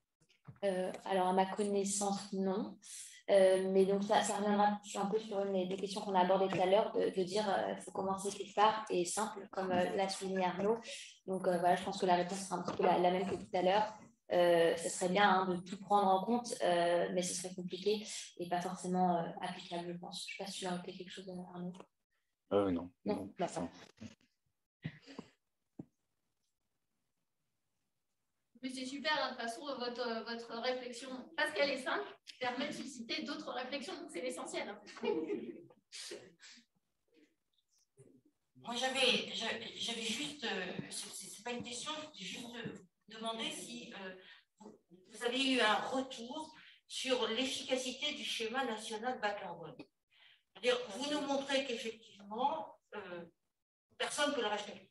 Alors, à ma connaissance, non. Mais donc, ça reviendra un peu sur une des questions qu'on a abordées tout à l'heure, de dire qu'il faut commencer quelque part et simple, comme l'a souligné Arnaud. Donc, voilà, je pense que la réponse sera un petit peu la même que tout à l'heure. Ce serait bien de tout prendre en compte, mais ce serait compliqué et pas forcément applicable, je pense. Je ne sais pas si tu as rajouté quelque chose, Arnaud. Non. Non, d'accord. Mais c'est super, hein, de toute façon, votre réflexion, parce qu'elle est simple, permet de susciter d'autres réflexions, donc c'est l'essentiel. moi, j'avais juste, c'est pas une question, j'ai juste demandé si vous avez eu un retour sur l'efficacité du schéma national bas carbone. C'est-à-dire, vous nous montrez qu'effectivement, personne ne peut le respecter.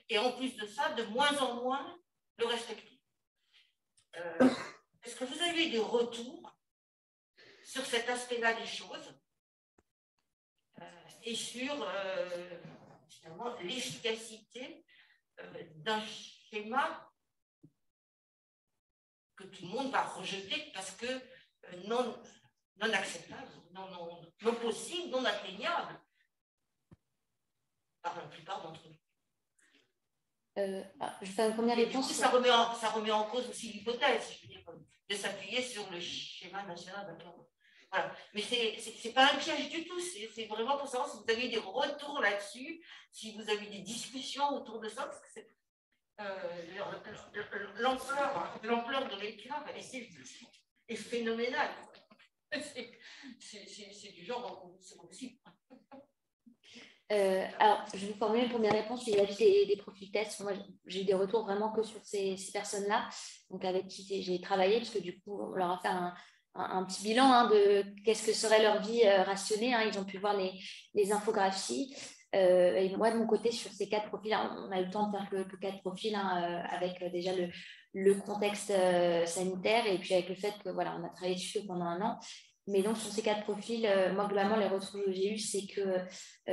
Et en plus de ça, de moins en moins le respecter. Est-ce que vous avez eu des retours sur cet aspect-là des choses et sur finalement l'efficacité d'un schéma que tout le monde va rejeter parce que non acceptable, non possible, non atteignable par la plupart d'entre nous. Je fais une première réponse. Du coup, ça remet en cause aussi l'hypothèse, je veux dire, de s'appuyer sur le schéma national d'accord. Voilà. Mais c'est pas un piège du tout, c'est vraiment pour savoir si vous avez des retours là-dessus, si vous avez des discussions autour de ça, parce que c'est l'ampleur de l'écart est phénoménale. C'est du genre, c'est possible. Alors, je vais vous formuler une première réponse vis-à-vis des profils tests. Moi, j'ai eu des retours vraiment que sur ces personnes-là, donc avec qui j'ai travaillé, parce que du coup, on leur a fait un petit bilan de qu'est-ce que serait leur vie rationnée. Ils ont pu voir les infographies. Et moi, de mon côté, sur ces 4 profils, on a eu le temps de faire que 4 profils, avec déjà le contexte sanitaire et puis avec le fait que voilà, on a travaillé dessus pendant 1 an. Mais donc, sur ces 4 profils, moi, globalement, les retours que j'ai eus, c'est que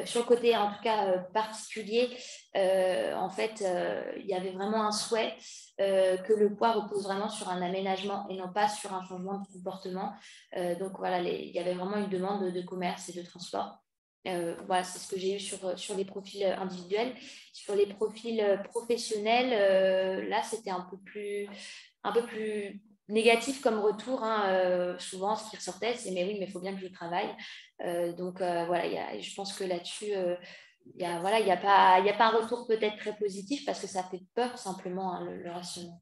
sur le côté, en tout cas, particulier, en fait, il y avait vraiment un souhait que le poids repose vraiment sur un aménagement et non pas sur un changement de comportement. Donc, voilà, il y avait vraiment une demande de commerce et de transport. Voilà, c'est ce que j'ai eu sur les profils individuels. Sur les profils professionnels, là, c'était un peu plus négatif comme retour. Souvent, ce qui ressortait, c'est mais oui, mais il faut bien que je travaille. Donc, voilà, je pense que là-dessus, il n'y a pas un retour peut-être très positif parce que ça fait peur simplement, le rationnement.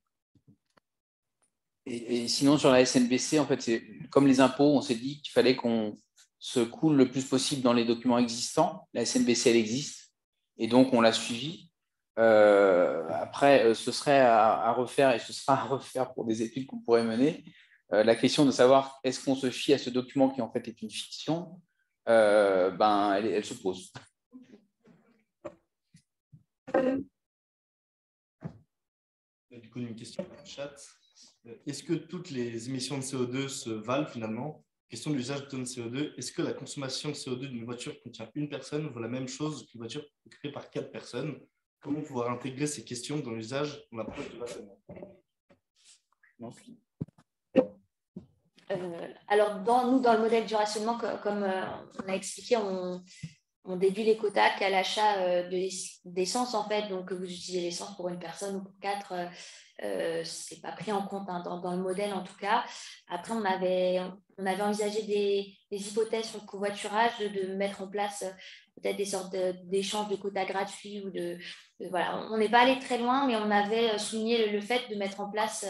Et sinon, sur la SNBC, en fait, c'est comme les impôts, on s'est dit qu'il fallait qu'on se coule le plus possible dans les documents existants. La SNBC, elle existe, et donc on l'a suivie. Après, ce serait à refaire, et ce sera à refaire pour des études qu'on pourrait mener. La question de savoir est-ce qu'on se fie à ce document qui en fait est une fiction, elle se pose. Du coup, une question dans le chat. Est-ce que toutes les émissions de CO2 se valent finalement? Question de l'usage de tonnes de CO2. Est-ce que la consommation de CO2 d'une voiture qui contient une personne vaut la même chose qu'une voiture occupée par 4 personnes? Comment pouvoir intégrer ces questions dans l'usage, dans l'approche du rationnement? Alors, dans le modèle du rationnement, comme on a expliqué, on déduit les quotas qu'à l'achat d'essence, en fait. Donc, que vous utilisez l'essence pour une personne ou pour 4, ce n'est pas pris en compte dans le modèle, en tout cas. Après, on avait envisagé des hypothèses sur le covoiturage, de mettre en place peut-être des sortes d'échanges de quotas gratuits. Voilà. On n'est pas allé très loin, mais on avait souligné le fait de mettre en place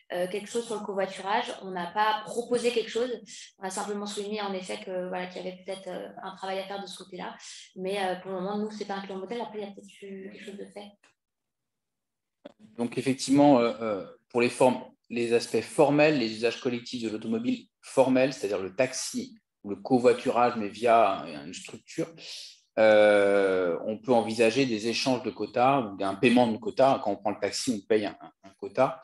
quelque chose sur le covoiturage. On n'a pas proposé quelque chose. On a simplement souligné en effet qu'il y avait peut-être un travail à faire de ce côté-là. Mais pour le moment, nous, ce n'est pas inclus en modèle. Après, il y a peut-être eu quelque chose de fait. Donc, effectivement, pour les aspects formels, les usages collectifs de l'automobile formels, c'est-à-dire le taxi ou le covoiturage, mais via une structure, on peut envisager des échanges de quotas ou un paiement de quotas. Quand on prend le taxi, on paye un quota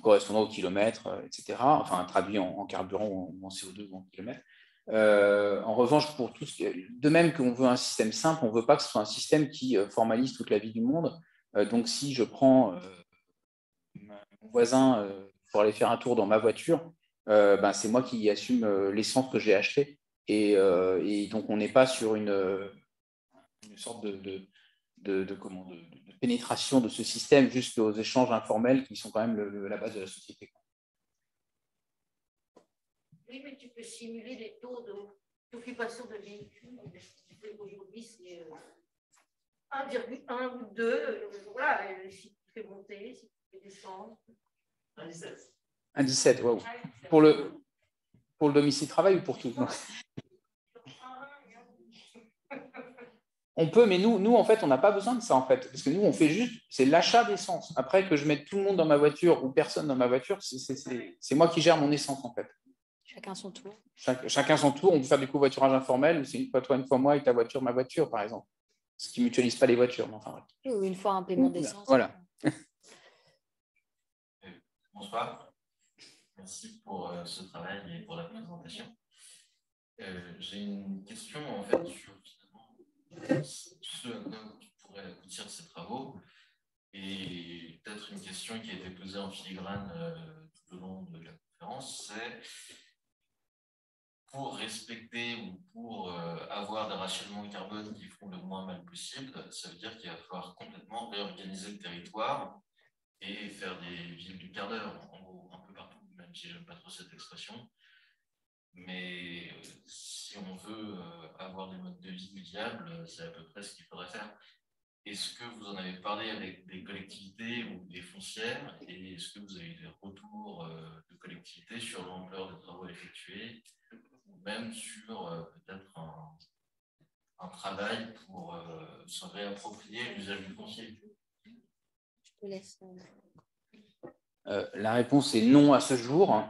correspondant au kilomètre, etc. Enfin, traduit en carburant ou en CO2 ou en kilomètre. En revanche, pour tout de même qu'on veut un système simple, on ne veut pas que ce soit un système qui formalise toute la vie du monde. Donc, si je prends mon voisin pour aller faire un tour dans ma voiture, c'est moi qui assume l'essence que j'ai achetée. Et donc, on n'est pas sur une sorte de pénétration de ce système juste aux échanges informels qui sont quand même la base de la société. Oui, mais tu peux simuler les taux d'occupation de véhicules. Aujourd'hui, c'est 1,1 ou 2. Voilà, si tu fais monter, si tu fais descendre. 1,17. 1,17, wow. Pour le domicile travail ou pour tout? On peut, mais nous, en fait, on n'a pas besoin de ça, en fait. Parce que nous, on fait juste, c'est l'achat d'essence. Après, que je mette tout le monde dans ma voiture ou personne dans ma voiture, c'est moi qui gère mon essence, en fait. Chacun son tour. Chacun son tour. On peut faire du covoiturage informel, ou c'est une fois toi, une fois moi, et ta voiture, ma voiture, par exemple. Ce qui ne mutualise pas les voitures. Mais enfin, Ou une fois un paiement d'essence. Voilà. Bonsoir. Merci pour ce travail et pour la présentation. J'ai une question, en fait, sur ce à quoi pourraient aboutir ces travaux, et peut-être une question qui a été posée en filigrane tout au long de la conférence, c'est pour respecter ou pour avoir des rationnements carbone qui font le moins mal possible, ça veut dire qu'il va falloir complètement réorganiser le territoire et faire des villes du quart d'heure, en gros, un peu partout, même si j'aime pas trop cette expression. Mais si on veut avoir des modes de vie viables, c'est à peu près ce qu'il faudrait faire. Est-ce que vous en avez parlé avec des collectivités ou des foncières, et est-ce que vous avez eu des retours de collectivités sur l'ampleur des travaux effectués, ou même sur peut-être un travail pour se réapproprier l'usage du foncier? Je te laisse. La réponse est non à ce jour.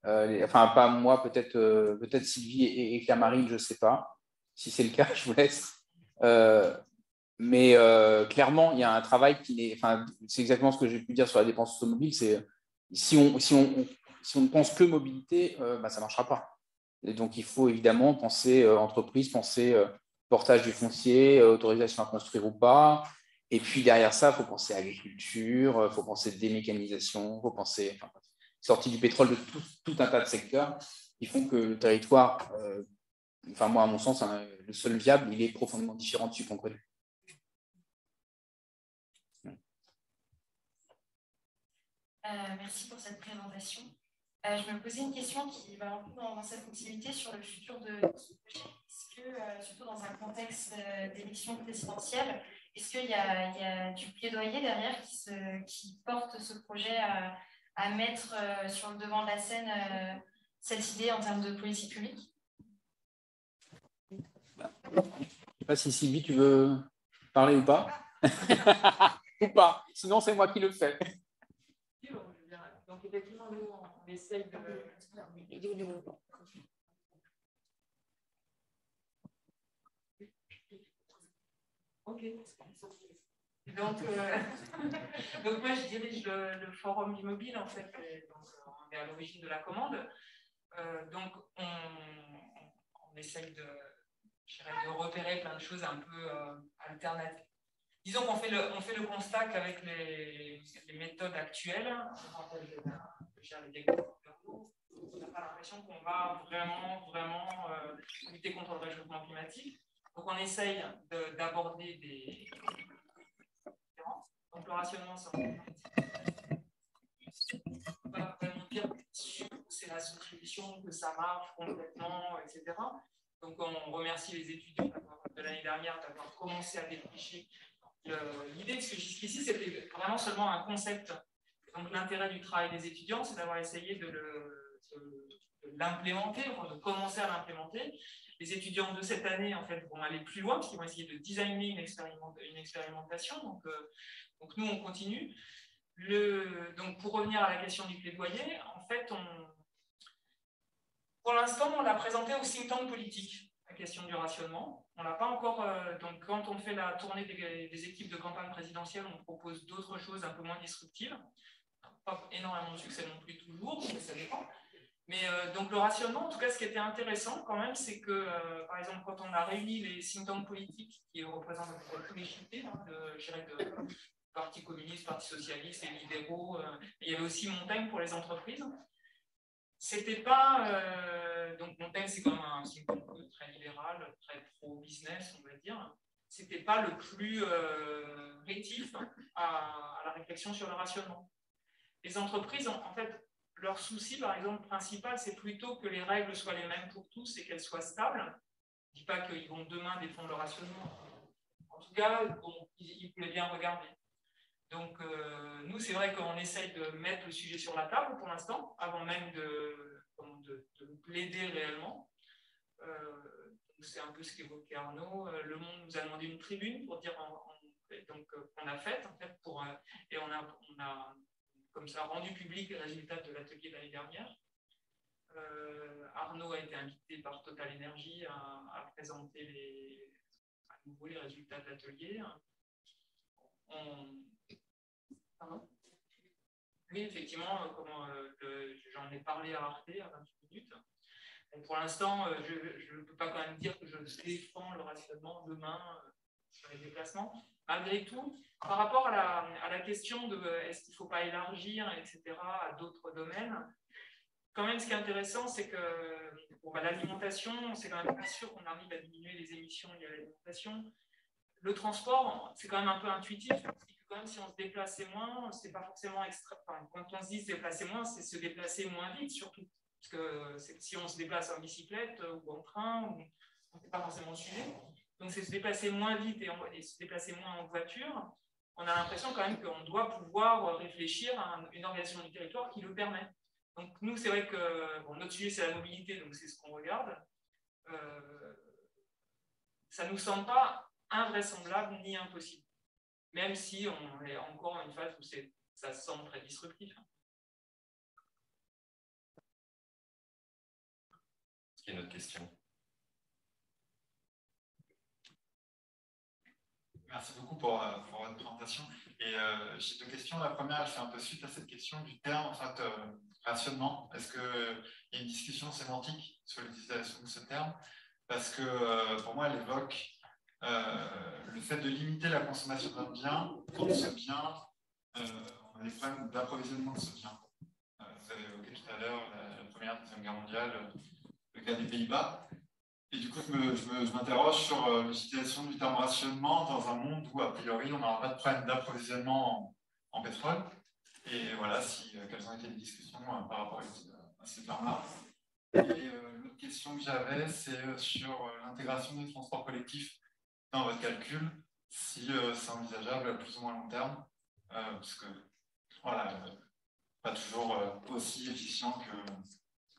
Enfin, pas moi, peut-être Sylvie et Claire-Marine, je ne sais pas. Si c'est le cas, je vous laisse. Mais clairement, il y a un travail qui n'est. Enfin, c'est exactement ce que j'ai pu dire sur la dépense automobile. C'est si on ne pense que mobilité, ça ne marchera pas. Et donc, il faut évidemment penser entreprise, penser portage du foncier, autorisation à construire ou pas. Et puis derrière ça, il faut penser agriculture, il faut penser démécanisation, il faut penser sortie du pétrole de tout un tas de secteurs qui font que le territoire, moi, à mon sens, le seul viable, il est profondément différent de celui qu'on connaît. Merci pour cette présentation. Je me posais une question qui va un peu dans cette continuité sur le futur de ce projet. Est-ce que, surtout dans un contexte d'élection présidentielle, est-ce qu'il y a du plaidoyer derrière qui porte ce projet à mettre sur le devant de la scène cette idée en termes de politique publique? Je ne sais pas si Sylvie, tu veux parler ou pas? Ou pas, sinon c'est moi qui le fais. Donc effectivement, nous, on essaye de... Ok. Donc moi, je dirige le forum Immobile, en fait. Donc, on est à l'origine de la commande. Donc, on essaye de repérer plein de choses un peu alternatives. Disons qu'on fait le constat qu'avec les méthodes actuelles, on n'a pas l'impression qu'on va vraiment lutter contre le réchauffement climatique. Donc on essaye d'aborder des différents. Donc le rationnement, c'est pas vraiment dire que c'est la solution, que ça marche complètement, etc. Donc on remercie les étudiants de l'année dernière d'avoir commencé à défricher l'idée, parce que jusqu'ici, c'était vraiment seulement un concept. Donc, l'intérêt du travail des étudiants, c'est d'avoir essayé de l'implémenter, de commencer à l'implémenter. Les étudiants de cette année, en fait, vont aller plus loin, parce qu'ils vont essayer de designer une expérimentation. Donc nous, on continue. Donc, pour revenir à la question du plaidoyer, en fait, pour l'instant, on l'a présenté au think tank politique, la question du rationnement. On l'a pas encore. Donc, quand on fait la tournée des équipes de campagne présidentielle, on propose d'autres choses un peu moins disruptives. Pas énormément de succès non plus toujours, mais ça dépend. Mais donc, le rationnement, en tout cas, ce qui était intéressant quand même, c'est que, par exemple, quand on a réuni les think tanks politiques qui représentent tous les chiffres, de Parti communiste, Parti socialiste, les libéraux, il y avait aussi Montaigne pour les entreprises. C'était pas. Donc, Montaigne, c'est quand même un think tank très libéral, très pro-business, on va dire. C'était pas le plus rétif à la réflexion sur le rationnement. Les entreprises, en fait, leur souci, par exemple, principal, c'est plutôt que les règles soient les mêmes pour tous et qu'elles soient stables. Je ne dis pas qu'ils vont demain défendre le rationnement. En tout cas, bon, ils voulaient bien regarder. Donc, nous, c'est vrai qu'on essaye de mettre le sujet sur la table pour l'instant, avant même de plaider réellement. c'est un peu ce qu'évoquait Arnaud. Le Monde nous a demandé une tribune pour dire qu'on a faite, en fait, et on a comme ça rendu public les résultats de l'atelier de l'année dernière. Arnaud a été invité par Total Energy à présenter à nouveau les résultats de l'atelier. Pardon ? Oui, effectivement, j'en ai parlé à Arte à 28 minutes. Donc, pour l'instant, je ne peux pas quand même dire que je défends le rationnement demain sur les déplacements. Malgré tout, par rapport à la question de est-ce qu'il ne faut pas élargir, etc., à d'autres domaines, quand même, ce qui est intéressant, c'est que l'alimentation, c'est quand même pas sûr qu'on arrive à diminuer les émissions liées à l'alimentation. Le transport, c'est quand même un peu intuitif. Quand même, si on se déplaçait moins, c'est pas forcément extra. Enfin, quand on se dit se déplacer moins, c'est se déplacer moins vite, surtout. Parce que si on se déplace en bicyclette ou en train, on ne fait pas forcément le sujet. Donc, c'est se déplacer moins vite et se déplacer moins en voiture. On a l'impression quand même qu'on doit pouvoir réfléchir à une organisation du territoire qui le permet. Donc, nous, c'est vrai que notre sujet, c'est la mobilité, donc c'est ce qu'on regarde. Ça ne nous semble pas invraisemblable ni impossible, même si on est encore à une phase où ça semble très disruptif. Est-ce qu'il y a une autre question? Merci beaucoup pour votre présentation. Et j'ai deux questions. La première, elle fait un peu suite à cette question du terme, en fait, rationnement. Est-ce qu'il y a une discussion sémantique sur l'utilisation de ce terme? Parce que pour moi, elle évoque le fait de limiter la consommation d'un bien quand ce bien, on a des problèmes d'approvisionnement de ce bien. Vous avez évoqué tout à l'heure la Première, Deuxième Guerre mondiale, le cas des Pays-Bas. Et du coup, je m'interroge sur l'utilisation du terme rationnement dans un monde où, a priori, on n'aura pas de problème d'approvisionnement en pétrole. Et voilà, quelles ont été les discussions par rapport à ces termes-là. Et l'autre question que j'avais, c'est sur l'intégration des transports collectifs dans votre calcul, si c'est envisageable à plus ou moins long terme, parce que, voilà, pas toujours aussi efficient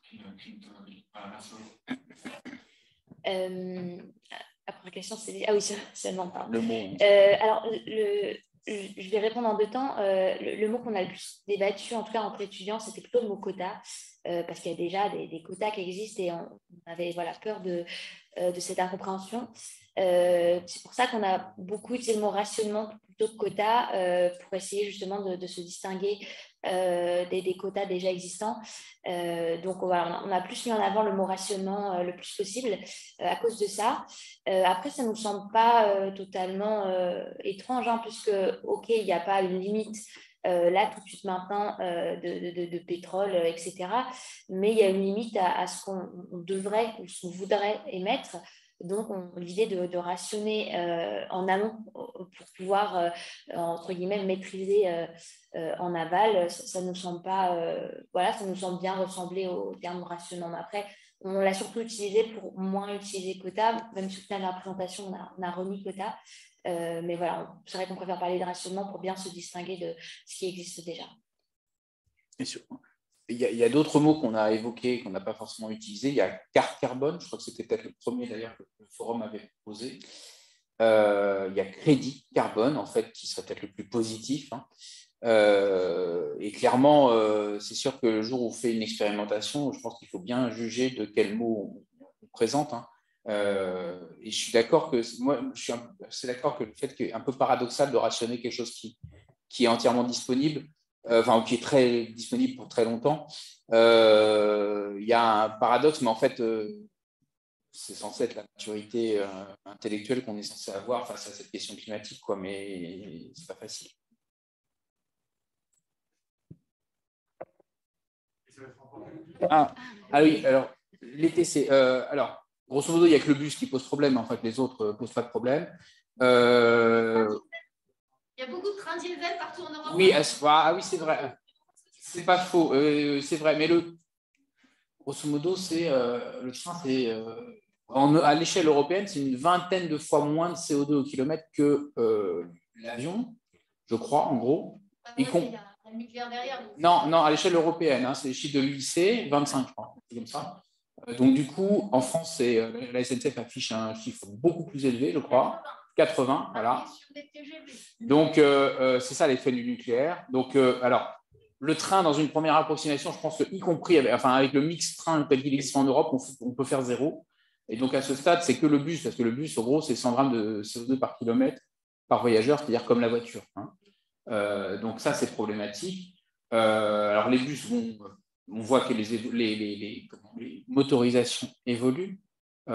qu'une automobile. Voilà, merci beaucoup. Après, la question, c'est... Ah oui, c'est le mot. Le mot. Alors, je vais répondre en deux temps. Le mot qu'on a le plus débattu, en tout cas entre étudiants, c'était plutôt le mot quota, parce qu'il y a déjà des quotas qui existent et on avait peur de cette incompréhension. C'est pour ça qu'on a beaucoup utilisé le mot rationnement plutôt que quota pour essayer justement de se distinguer des quotas déjà existants. Donc voilà, on a plus mis en avant le mot rationnement le plus possible à cause de ça. Après, ça ne nous semble pas totalement étrange, puisque, ok, il n'y a pas une limite là tout de suite maintenant de pétrole, etc. Mais il y a une limite à ce qu'on devrait ou ce qu'on voudrait émettre. Donc, l'idée de rationner en amont pour pouvoir, entre guillemets, maîtriser en aval, ça ne nous semble pas, ça nous semble bien ressembler au terme rationnement. Mais après, on l'a surtout utilisé pour moins utiliser quota, même si dans la présentation, on a remis quota. Mais voilà, c'est vrai qu'on préfère parler de rationnement pour bien se distinguer de ce qui existe déjà. Il y a d'autres mots qu'on a évoqués, qu'on n'a pas forcément utilisés. Il y a carte carbone, je crois que c'était peut-être le premier d'ailleurs que le forum avait proposé. Il y a crédit carbone, en fait, qui serait peut-être le plus positif. Et clairement, c'est sûr que le jour où on fait une expérimentation, je pense qu'il faut bien juger de quel mot on présente. Et je suis d'accord que c'est d'accord que le fait qu'il est un peu paradoxal de rationner quelque chose qui est entièrement disponible, qui est très disponible pour très longtemps. Il y a un paradoxe, mais en fait, c'est censé être la maturité intellectuelle qu'on est censé avoir face à cette question climatique, mais c'est pas facile. Ah oui, alors les TC. Alors, grosso modo, il n'y a que le bus qui pose problème. En fait, les autres ne posent pas de problème. Il y a beaucoup de trains diesel partout en Europe. Oui, oui, c'est vrai. C'est pas faux. C'est vrai. Mais grosso modo, le train, à l'échelle européenne, c'est une vingtaine de fois moins de CO2 au kilomètre que l'avion, je crois, en gros. Il y a le nucléaire derrière. Non, à l'échelle européenne. C'est les chiffres de l'UIC, 25, je crois. Comme ça. Donc, du coup, en France, la SNCF affiche un chiffre beaucoup plus élevé, je crois, 80, voilà. Donc, c'est ça l'effet du nucléaire. Donc, alors, le train, dans une première approximation, je pense qu'y compris avec le mix train tel qu'il existe en Europe, on peut faire 0. Et donc, à ce stade, c'est que le bus, parce que le bus, en gros, c'est 100 grammes de CO2 par kilomètre par voyageur, c'est-à-dire comme la voiture. Hein. Donc, ça, c'est problématique. Alors, les bus, on voit que les motorisations évoluent. On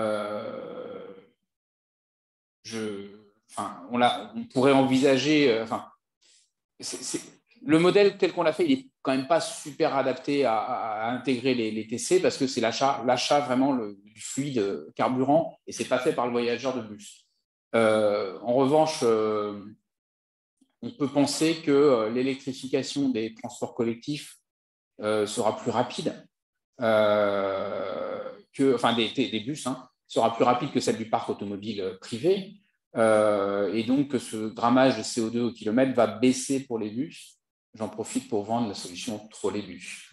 pourrait envisager. Le modèle tel qu'on l'a fait, il n'est quand même pas super adapté à intégrer les TC parce que c'est l'achat vraiment du fluide carburant et ce n'est pas fait par le voyageur de bus. En revanche, on peut penser que l'électrification des transports collectifs sera plus rapide des bus, hein, sera plus rapide que celle du parc automobile privé. Et donc que ce grammage de CO2 au kilomètre va baisser pour les bus. J'en profite pour vendre la solution trolleybus.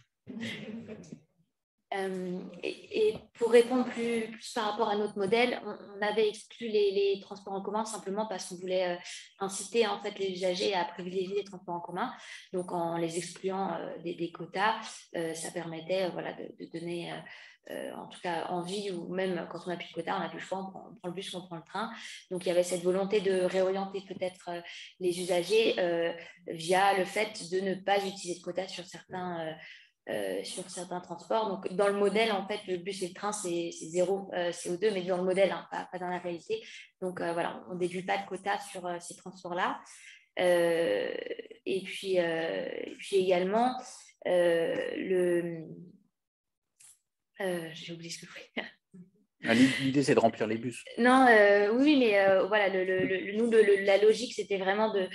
Et pour répondre plus par rapport à notre modèle, on avait exclu les transports en commun simplement parce qu'on voulait inciter en fait les usagers à privilégier les transports en commun. Donc en les excluant des quotas, ça permettait de donner en tout cas envie, ou même quand on n'a plus de quotas, on n'a plus le choix, on prend le bus, on prend le train. Donc il y avait cette volonté de réorienter peut-être les usagers via le fait de ne pas utiliser de quotas sur certains transports. Donc, dans le modèle, en fait, le bus et le train, c'est 0 CO2, mais dans le modèle, hein, pas dans la réalité. Donc, voilà, on ne déduit pas de quotas sur ces transports-là. Et puis également, j'ai oublié ce que je voulais dire. L'idée, c'est de remplir les bus. Non, oui, mais voilà, la logique, c'était vraiment de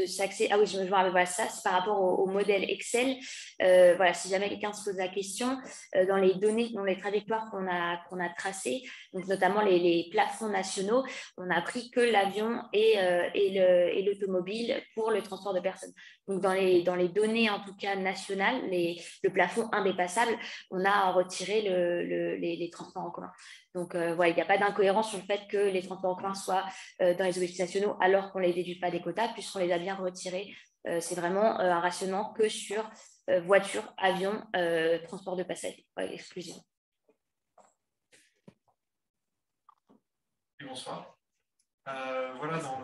s'axer. Ah oui, je me rappelle, voilà, ça, c'est par rapport au modèle Excel. Voilà, si jamais quelqu'un se pose la question, dans les données, dans les trajectoires qu'on a tracées, donc notamment les plafonds nationaux, on a pris que l'avion et l'automobile pour le transport de personnes. Donc, dans les données, en tout cas nationales, le plafond indépassable, on a retiré les transports en commun. Donc, voilà, il n'y a pas d'incohérence sur le fait que les transports en commun soient dans les objectifs nationaux alors qu'on ne les déduit pas des quotas, puisqu'on les a bien retirés. C'est vraiment un rationnement que sur voiture, avion, transport de passagers, exclusivement. Bonsoir. Voilà, pour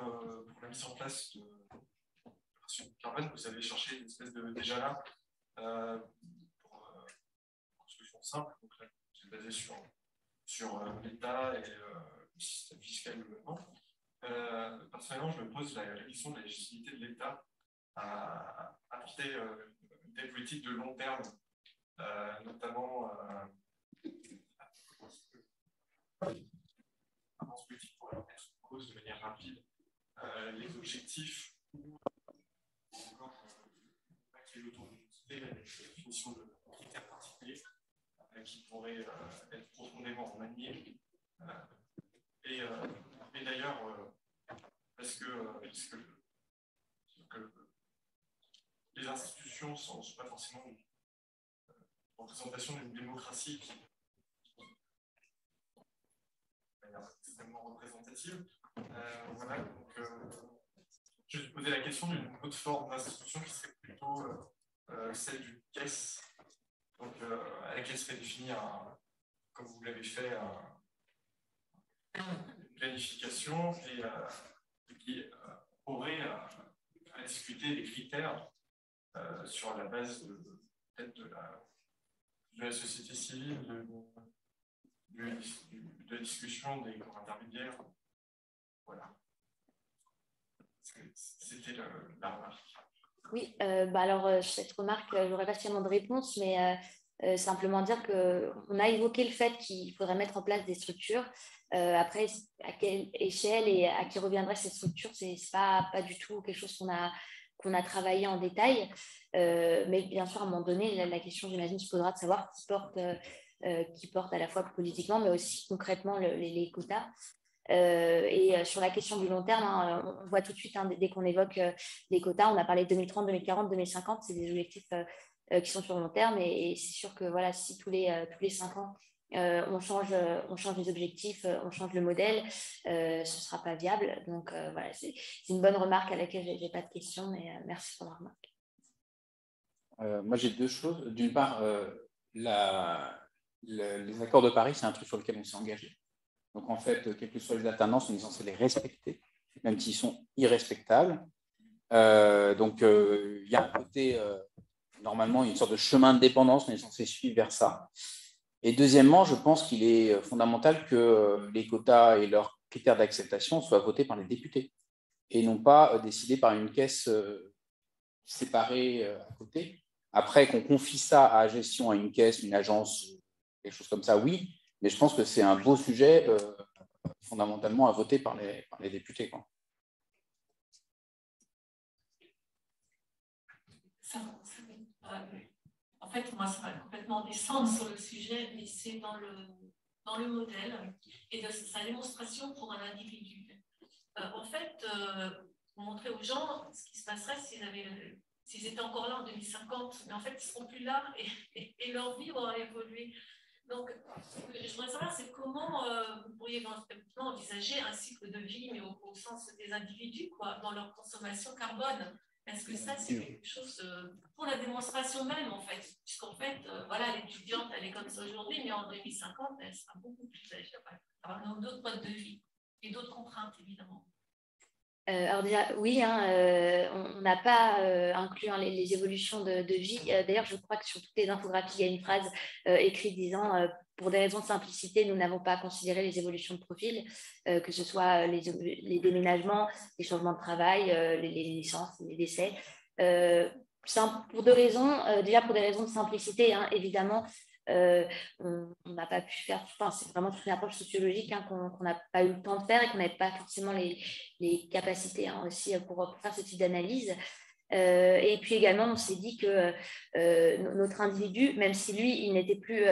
la mise en place de l'opération carbone, vous avez cherché une espèce de déjà là pour une solution simple. Donc là, c'est basé sur l'État et le système fiscal du gouvernement. Personnellement, je me pose la question de la légitimité de l'État à apporter des politiques de long terme, notamment politique pour mettre en cause de manière rapide les objectifs ou encore l'autonomie, la définition de critères particuliers qui pourraient être profondément remaniés. Et d'ailleurs, est-ce que les institutions ne sont pas forcément une représentation d'une démocratie qui extrêmement représentative. Voilà, donc je vais poser la question d'une autre forme d'institution qui serait plutôt celle du CAIS, donc à laquelle serait définie, comme vous l'avez fait, une planification et qui aurait à discuter des critères sur la base peut-être de la société civile, de la discussion des corps intermédiaires. Voilà. C'était la remarque. Oui, alors cette remarque, je n'aurais pas spécialement de réponse, mais simplement dire qu'on a évoqué le fait qu'il faudrait mettre en place des structures. Après, à quelle échelle et à qui reviendrait cette structure, ce n'est pas du tout quelque chose qu'on a travaillé en détail. Mais bien sûr, à un moment donné, la question, j'imagine, se posera de savoir qui porte à la fois politiquement, mais aussi concrètement les quotas. Et sur la question du long terme, on voit tout de suite, dès qu'on évoque les quotas, on a parlé de 2030, 2040, 2050, c'est des objectifs qui sont sur le long terme. Et c'est sûr que voilà, si tous les 5 ans, on change les objectifs, on change le modèle, ce ne sera pas viable. Donc voilà, c'est une bonne remarque à laquelle je n'ai pas de questions, mais merci pour la remarque. Moi, j'ai deux choses. D'une part, les accords de Paris, c'est un truc sur lequel on s'est engagé. Donc, en fait, quelles que soient les tendances, on est censé les respecter, même s'ils sont irrespectables. Donc, il y a un côté, normalement, une sorte de chemin de dépendance, on est censé suivre vers ça. Et deuxièmement, je pense qu'il est fondamental que les quotas et leurs critères d'acceptation soient votés par les députés et non pas décidés par une caisse séparée à côté. Après, qu'on confie ça à la gestion, à une caisse, une agence, quelque chose comme ça, oui, mais je pense que c'est un beau sujet fondamentalement à voter par les députés, quoi. En fait, moi, ça va complètement descendre sur le sujet, mais c'est dans le modèle et de sa démonstration pour un individu. En fait, pour montrer aux gens ce qui se passerait s'ils étaient encore là en 2050, mais en fait, ils ne seront plus là et leur vie aura évolué. Donc, ce que je voudrais savoir, c'est comment vous pourriez éventuellement envisager un cycle de vie, mais au sens des individus, quoi, dans leur consommation carbone. Est-ce que ça, c'est quelque chose pour la démonstration même, en fait? Puisqu'en fait, voilà, l'étudiante, elle est comme ça aujourd'hui, mais en 2050, elle sera beaucoup plus âgée. Elle aura d'autres modes de vie et d'autres contraintes, évidemment. Alors déjà, oui, hein, on n'a pas inclus les évolutions de vie. D'ailleurs, je crois que sur toutes les infographies, il y a une phrase écrite disant pour des raisons de simplicité, nous n'avons pas considéré les évolutions de profil, que ce soit les déménagements, les changements de travail, les licences, les décès. Pour deux raisons. Déjà, pour des raisons de simplicité, hein, évidemment. On n'a pas pu faire, enfin, c'est vraiment toute une approche sociologique hein, qu'on n'a pas eu le temps de faire et qu'on n'avait pas forcément les capacités hein, aussi pour faire ce type d'analyse. Et puis également, on s'est dit que notre individu, même si lui, il n'était plus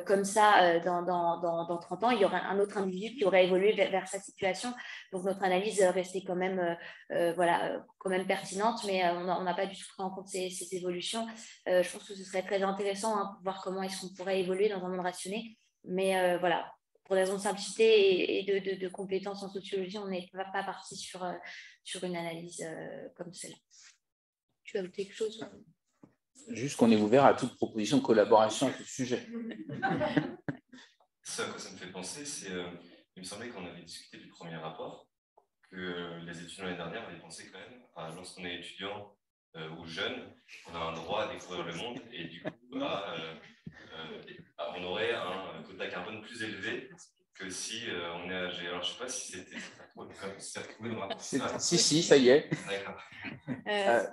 comme ça dans 30 ans, il y aurait un autre individu qui aurait évolué vers sa situation. Donc notre analyse restait quand même, quand même pertinente, mais on n'a pas du tout pris en compte ces évolutions. Je pense que ce serait très intéressant hein, pour voir comment est-ce qu'on pourrait évoluer dans un monde rationné. Mais voilà, pour des raisons de simplicité et de compétences en sociologie, on n'est pas parti sur une analyse comme celle-là. Tu veux ajouter quelque chose? Juste qu'on est ouvert à toute proposition de collaboration avec le sujet. Ce à quoi ça me fait penser, c'est il me semblait qu'on avait discuté du premier rapport, que les étudiants l'année dernière avaient pensé quand même, lorsqu'on est étudiant ou jeune, on a un droit à découvrir le monde et du coup, on aurait un quota carbone plus élevé que si on est âgé. Alors, je ne sais pas si c'était... Si, ça y est.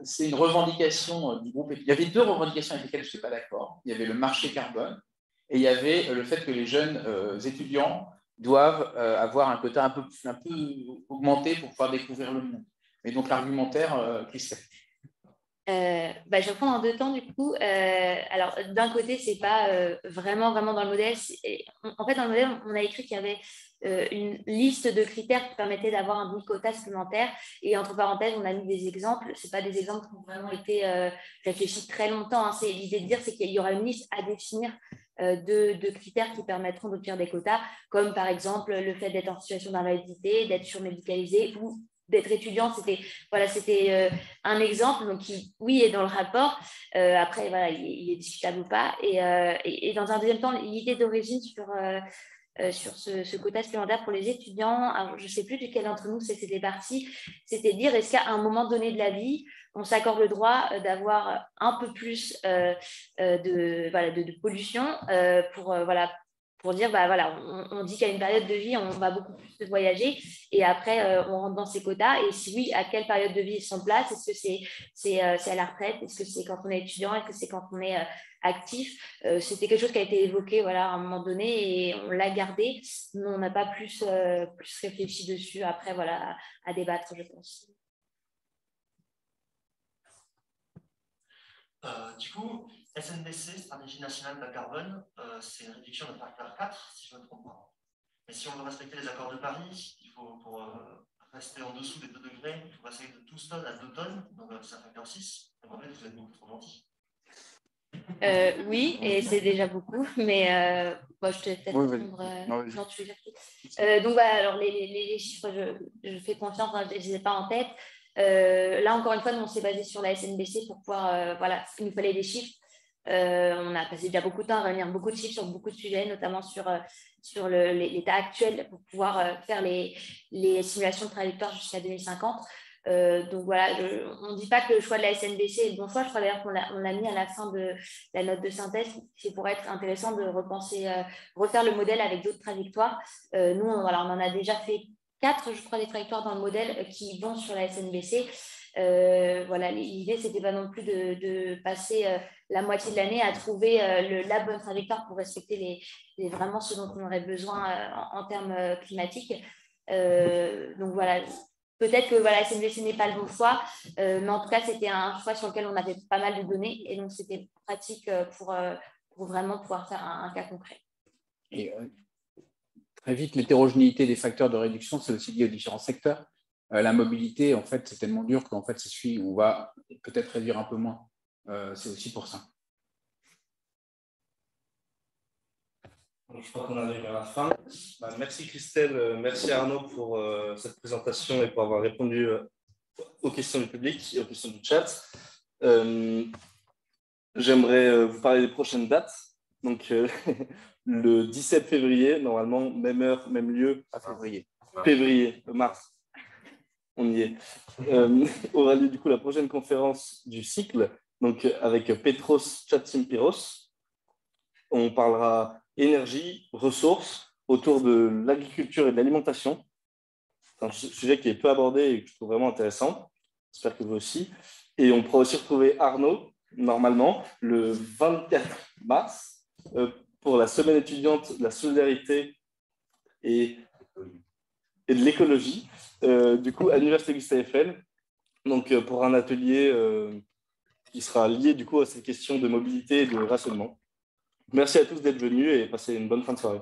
C'est une revendication du groupe. Il y avait deux revendications avec lesquelles je ne suis pas d'accord. Il y avait le marché carbone et il y avait le fait que les jeunes étudiants doivent avoir un quota un peu augmenté pour pouvoir découvrir le monde. Mais donc l'argumentaire, Christelle. Je vais reprendre en deux temps du coup. Alors d'un côté, c'est pas vraiment dans le modèle. En fait, dans le modèle, on a écrit qu'il y avait une liste de critères qui permettaient d'avoir un quota supplémentaire. Et entre parenthèses, on a mis des exemples. C'est pas des exemples qui ont vraiment été réfléchis très longtemps. Hein. C'est l'idée de dire, c'est qu'il y aura une liste à définir de critères qui permettront d'obtenir des quotas, comme par exemple le fait d'être en situation d'invalidité, d'être surmédicalisé ou d'être étudiant, c'était un exemple donc qui, oui, est dans le rapport. Après, voilà, il est discutable ou pas. Et dans un deuxième temps, l'idée d'origine sur ce quota supplémentaire pour les étudiants, alors, je ne sais plus duquel d'entre nous c'était parti, c'était de dire est-ce qu'à un moment donné de la vie, on s'accorde le droit d'avoir un peu plus de pollution pour dire, on dit qu'à une période de vie, on va beaucoup plus voyager et après, on rentre dans ces quotas. Et si oui, à quelle période de vie ils sont en place? Est-ce que c'est à la retraite? Est-ce que c'est quand on est étudiant? Est-ce que c'est quand on est actif? C'était quelque chose qui a été évoqué à un moment donné et on l'a gardé, mais on n'a pas plus réfléchi dessus après, à débattre, je pense. Du coup, SNBC, Stratégie nationale bas carbone, c'est une réduction de facteur 4, si je ne me trompe pas. Mais si on veut respecter les accords de Paris, il faut, pour rester en dessous des 2 degrés, il faut passer de 12 tonnes à 2 tonnes, donc c'est un facteur 6. Donc en fait, vous êtes beaucoup trop gentil. Oui, et c'est déjà beaucoup, mais bon, je te laisse peut-être répondre. Non, tu veux dire tout. Donc, alors, les chiffres, je fais confiance, hein, je ne les ai pas en tête. Là, encore une fois, nous, on s'est basé sur la SNBC pour pouvoir, voilà, il nous fallait des chiffres. On a passé déjà beaucoup de temps à réunir beaucoup de chiffres sur beaucoup de sujets, notamment sur l'état actuel pour pouvoir faire les simulations de trajectoire jusqu'à 2050. Donc voilà, on ne dit pas que le choix de la SNBC est le bon choix. Je crois d'ailleurs qu'on l'a mis à la fin de la note de synthèse. C'est pour être intéressant de repenser, refaire le modèle avec d'autres trajectoires. Nous, on en a déjà fait 4, je crois, des trajectoires dans le modèle qui vont sur la SNBC. Voilà, l'idée, c'était pas non plus de passer la moitié de l'année à trouver la bonne trajectoire pour respecter vraiment ce dont on aurait besoin en termes climatiques. Donc voilà, peut-être que voilà, SNBC n'est pas le bon choix, mais en tout cas, c'était un choix sur lequel on avait pas mal de données et donc c'était pratique pour vraiment pouvoir faire un cas concret. Et très vite, l'hétérogénéité des facteurs de réduction, c'est aussi lié aux différents secteurs. La mobilité, en fait, c'est tellement dur qu'en fait, on va peut-être réduire un peu moins. C'est aussi pour ça. Je crois qu'on arrive à la fin. Merci Christelle, merci Arnaud pour cette présentation et pour avoir répondu aux questions du public et aux questions du chat. J'aimerais vous parler des prochaines dates. Donc, le 17 février, normalement, même heure, même lieu. Pas février. Mars. On y est. Aura lieu du coup la prochaine conférence du cycle, donc avec Petros Chatsimpiros. On parlera énergie, ressources, autour de l'agriculture et de l'alimentation. C'est un sujet qui est peu abordé et que je trouve vraiment intéressant. J'espère que vous aussi. Et on pourra aussi retrouver Arnaud, normalement, le 24 mars, pour la semaine étudiante de la solidarité et de l'écologie, du coup, à l'Université Gustave Eiffel, donc pour un atelier qui sera lié du coup à ces questions de mobilité et de rationnement. Merci à tous d'être venus et passez une bonne fin de soirée.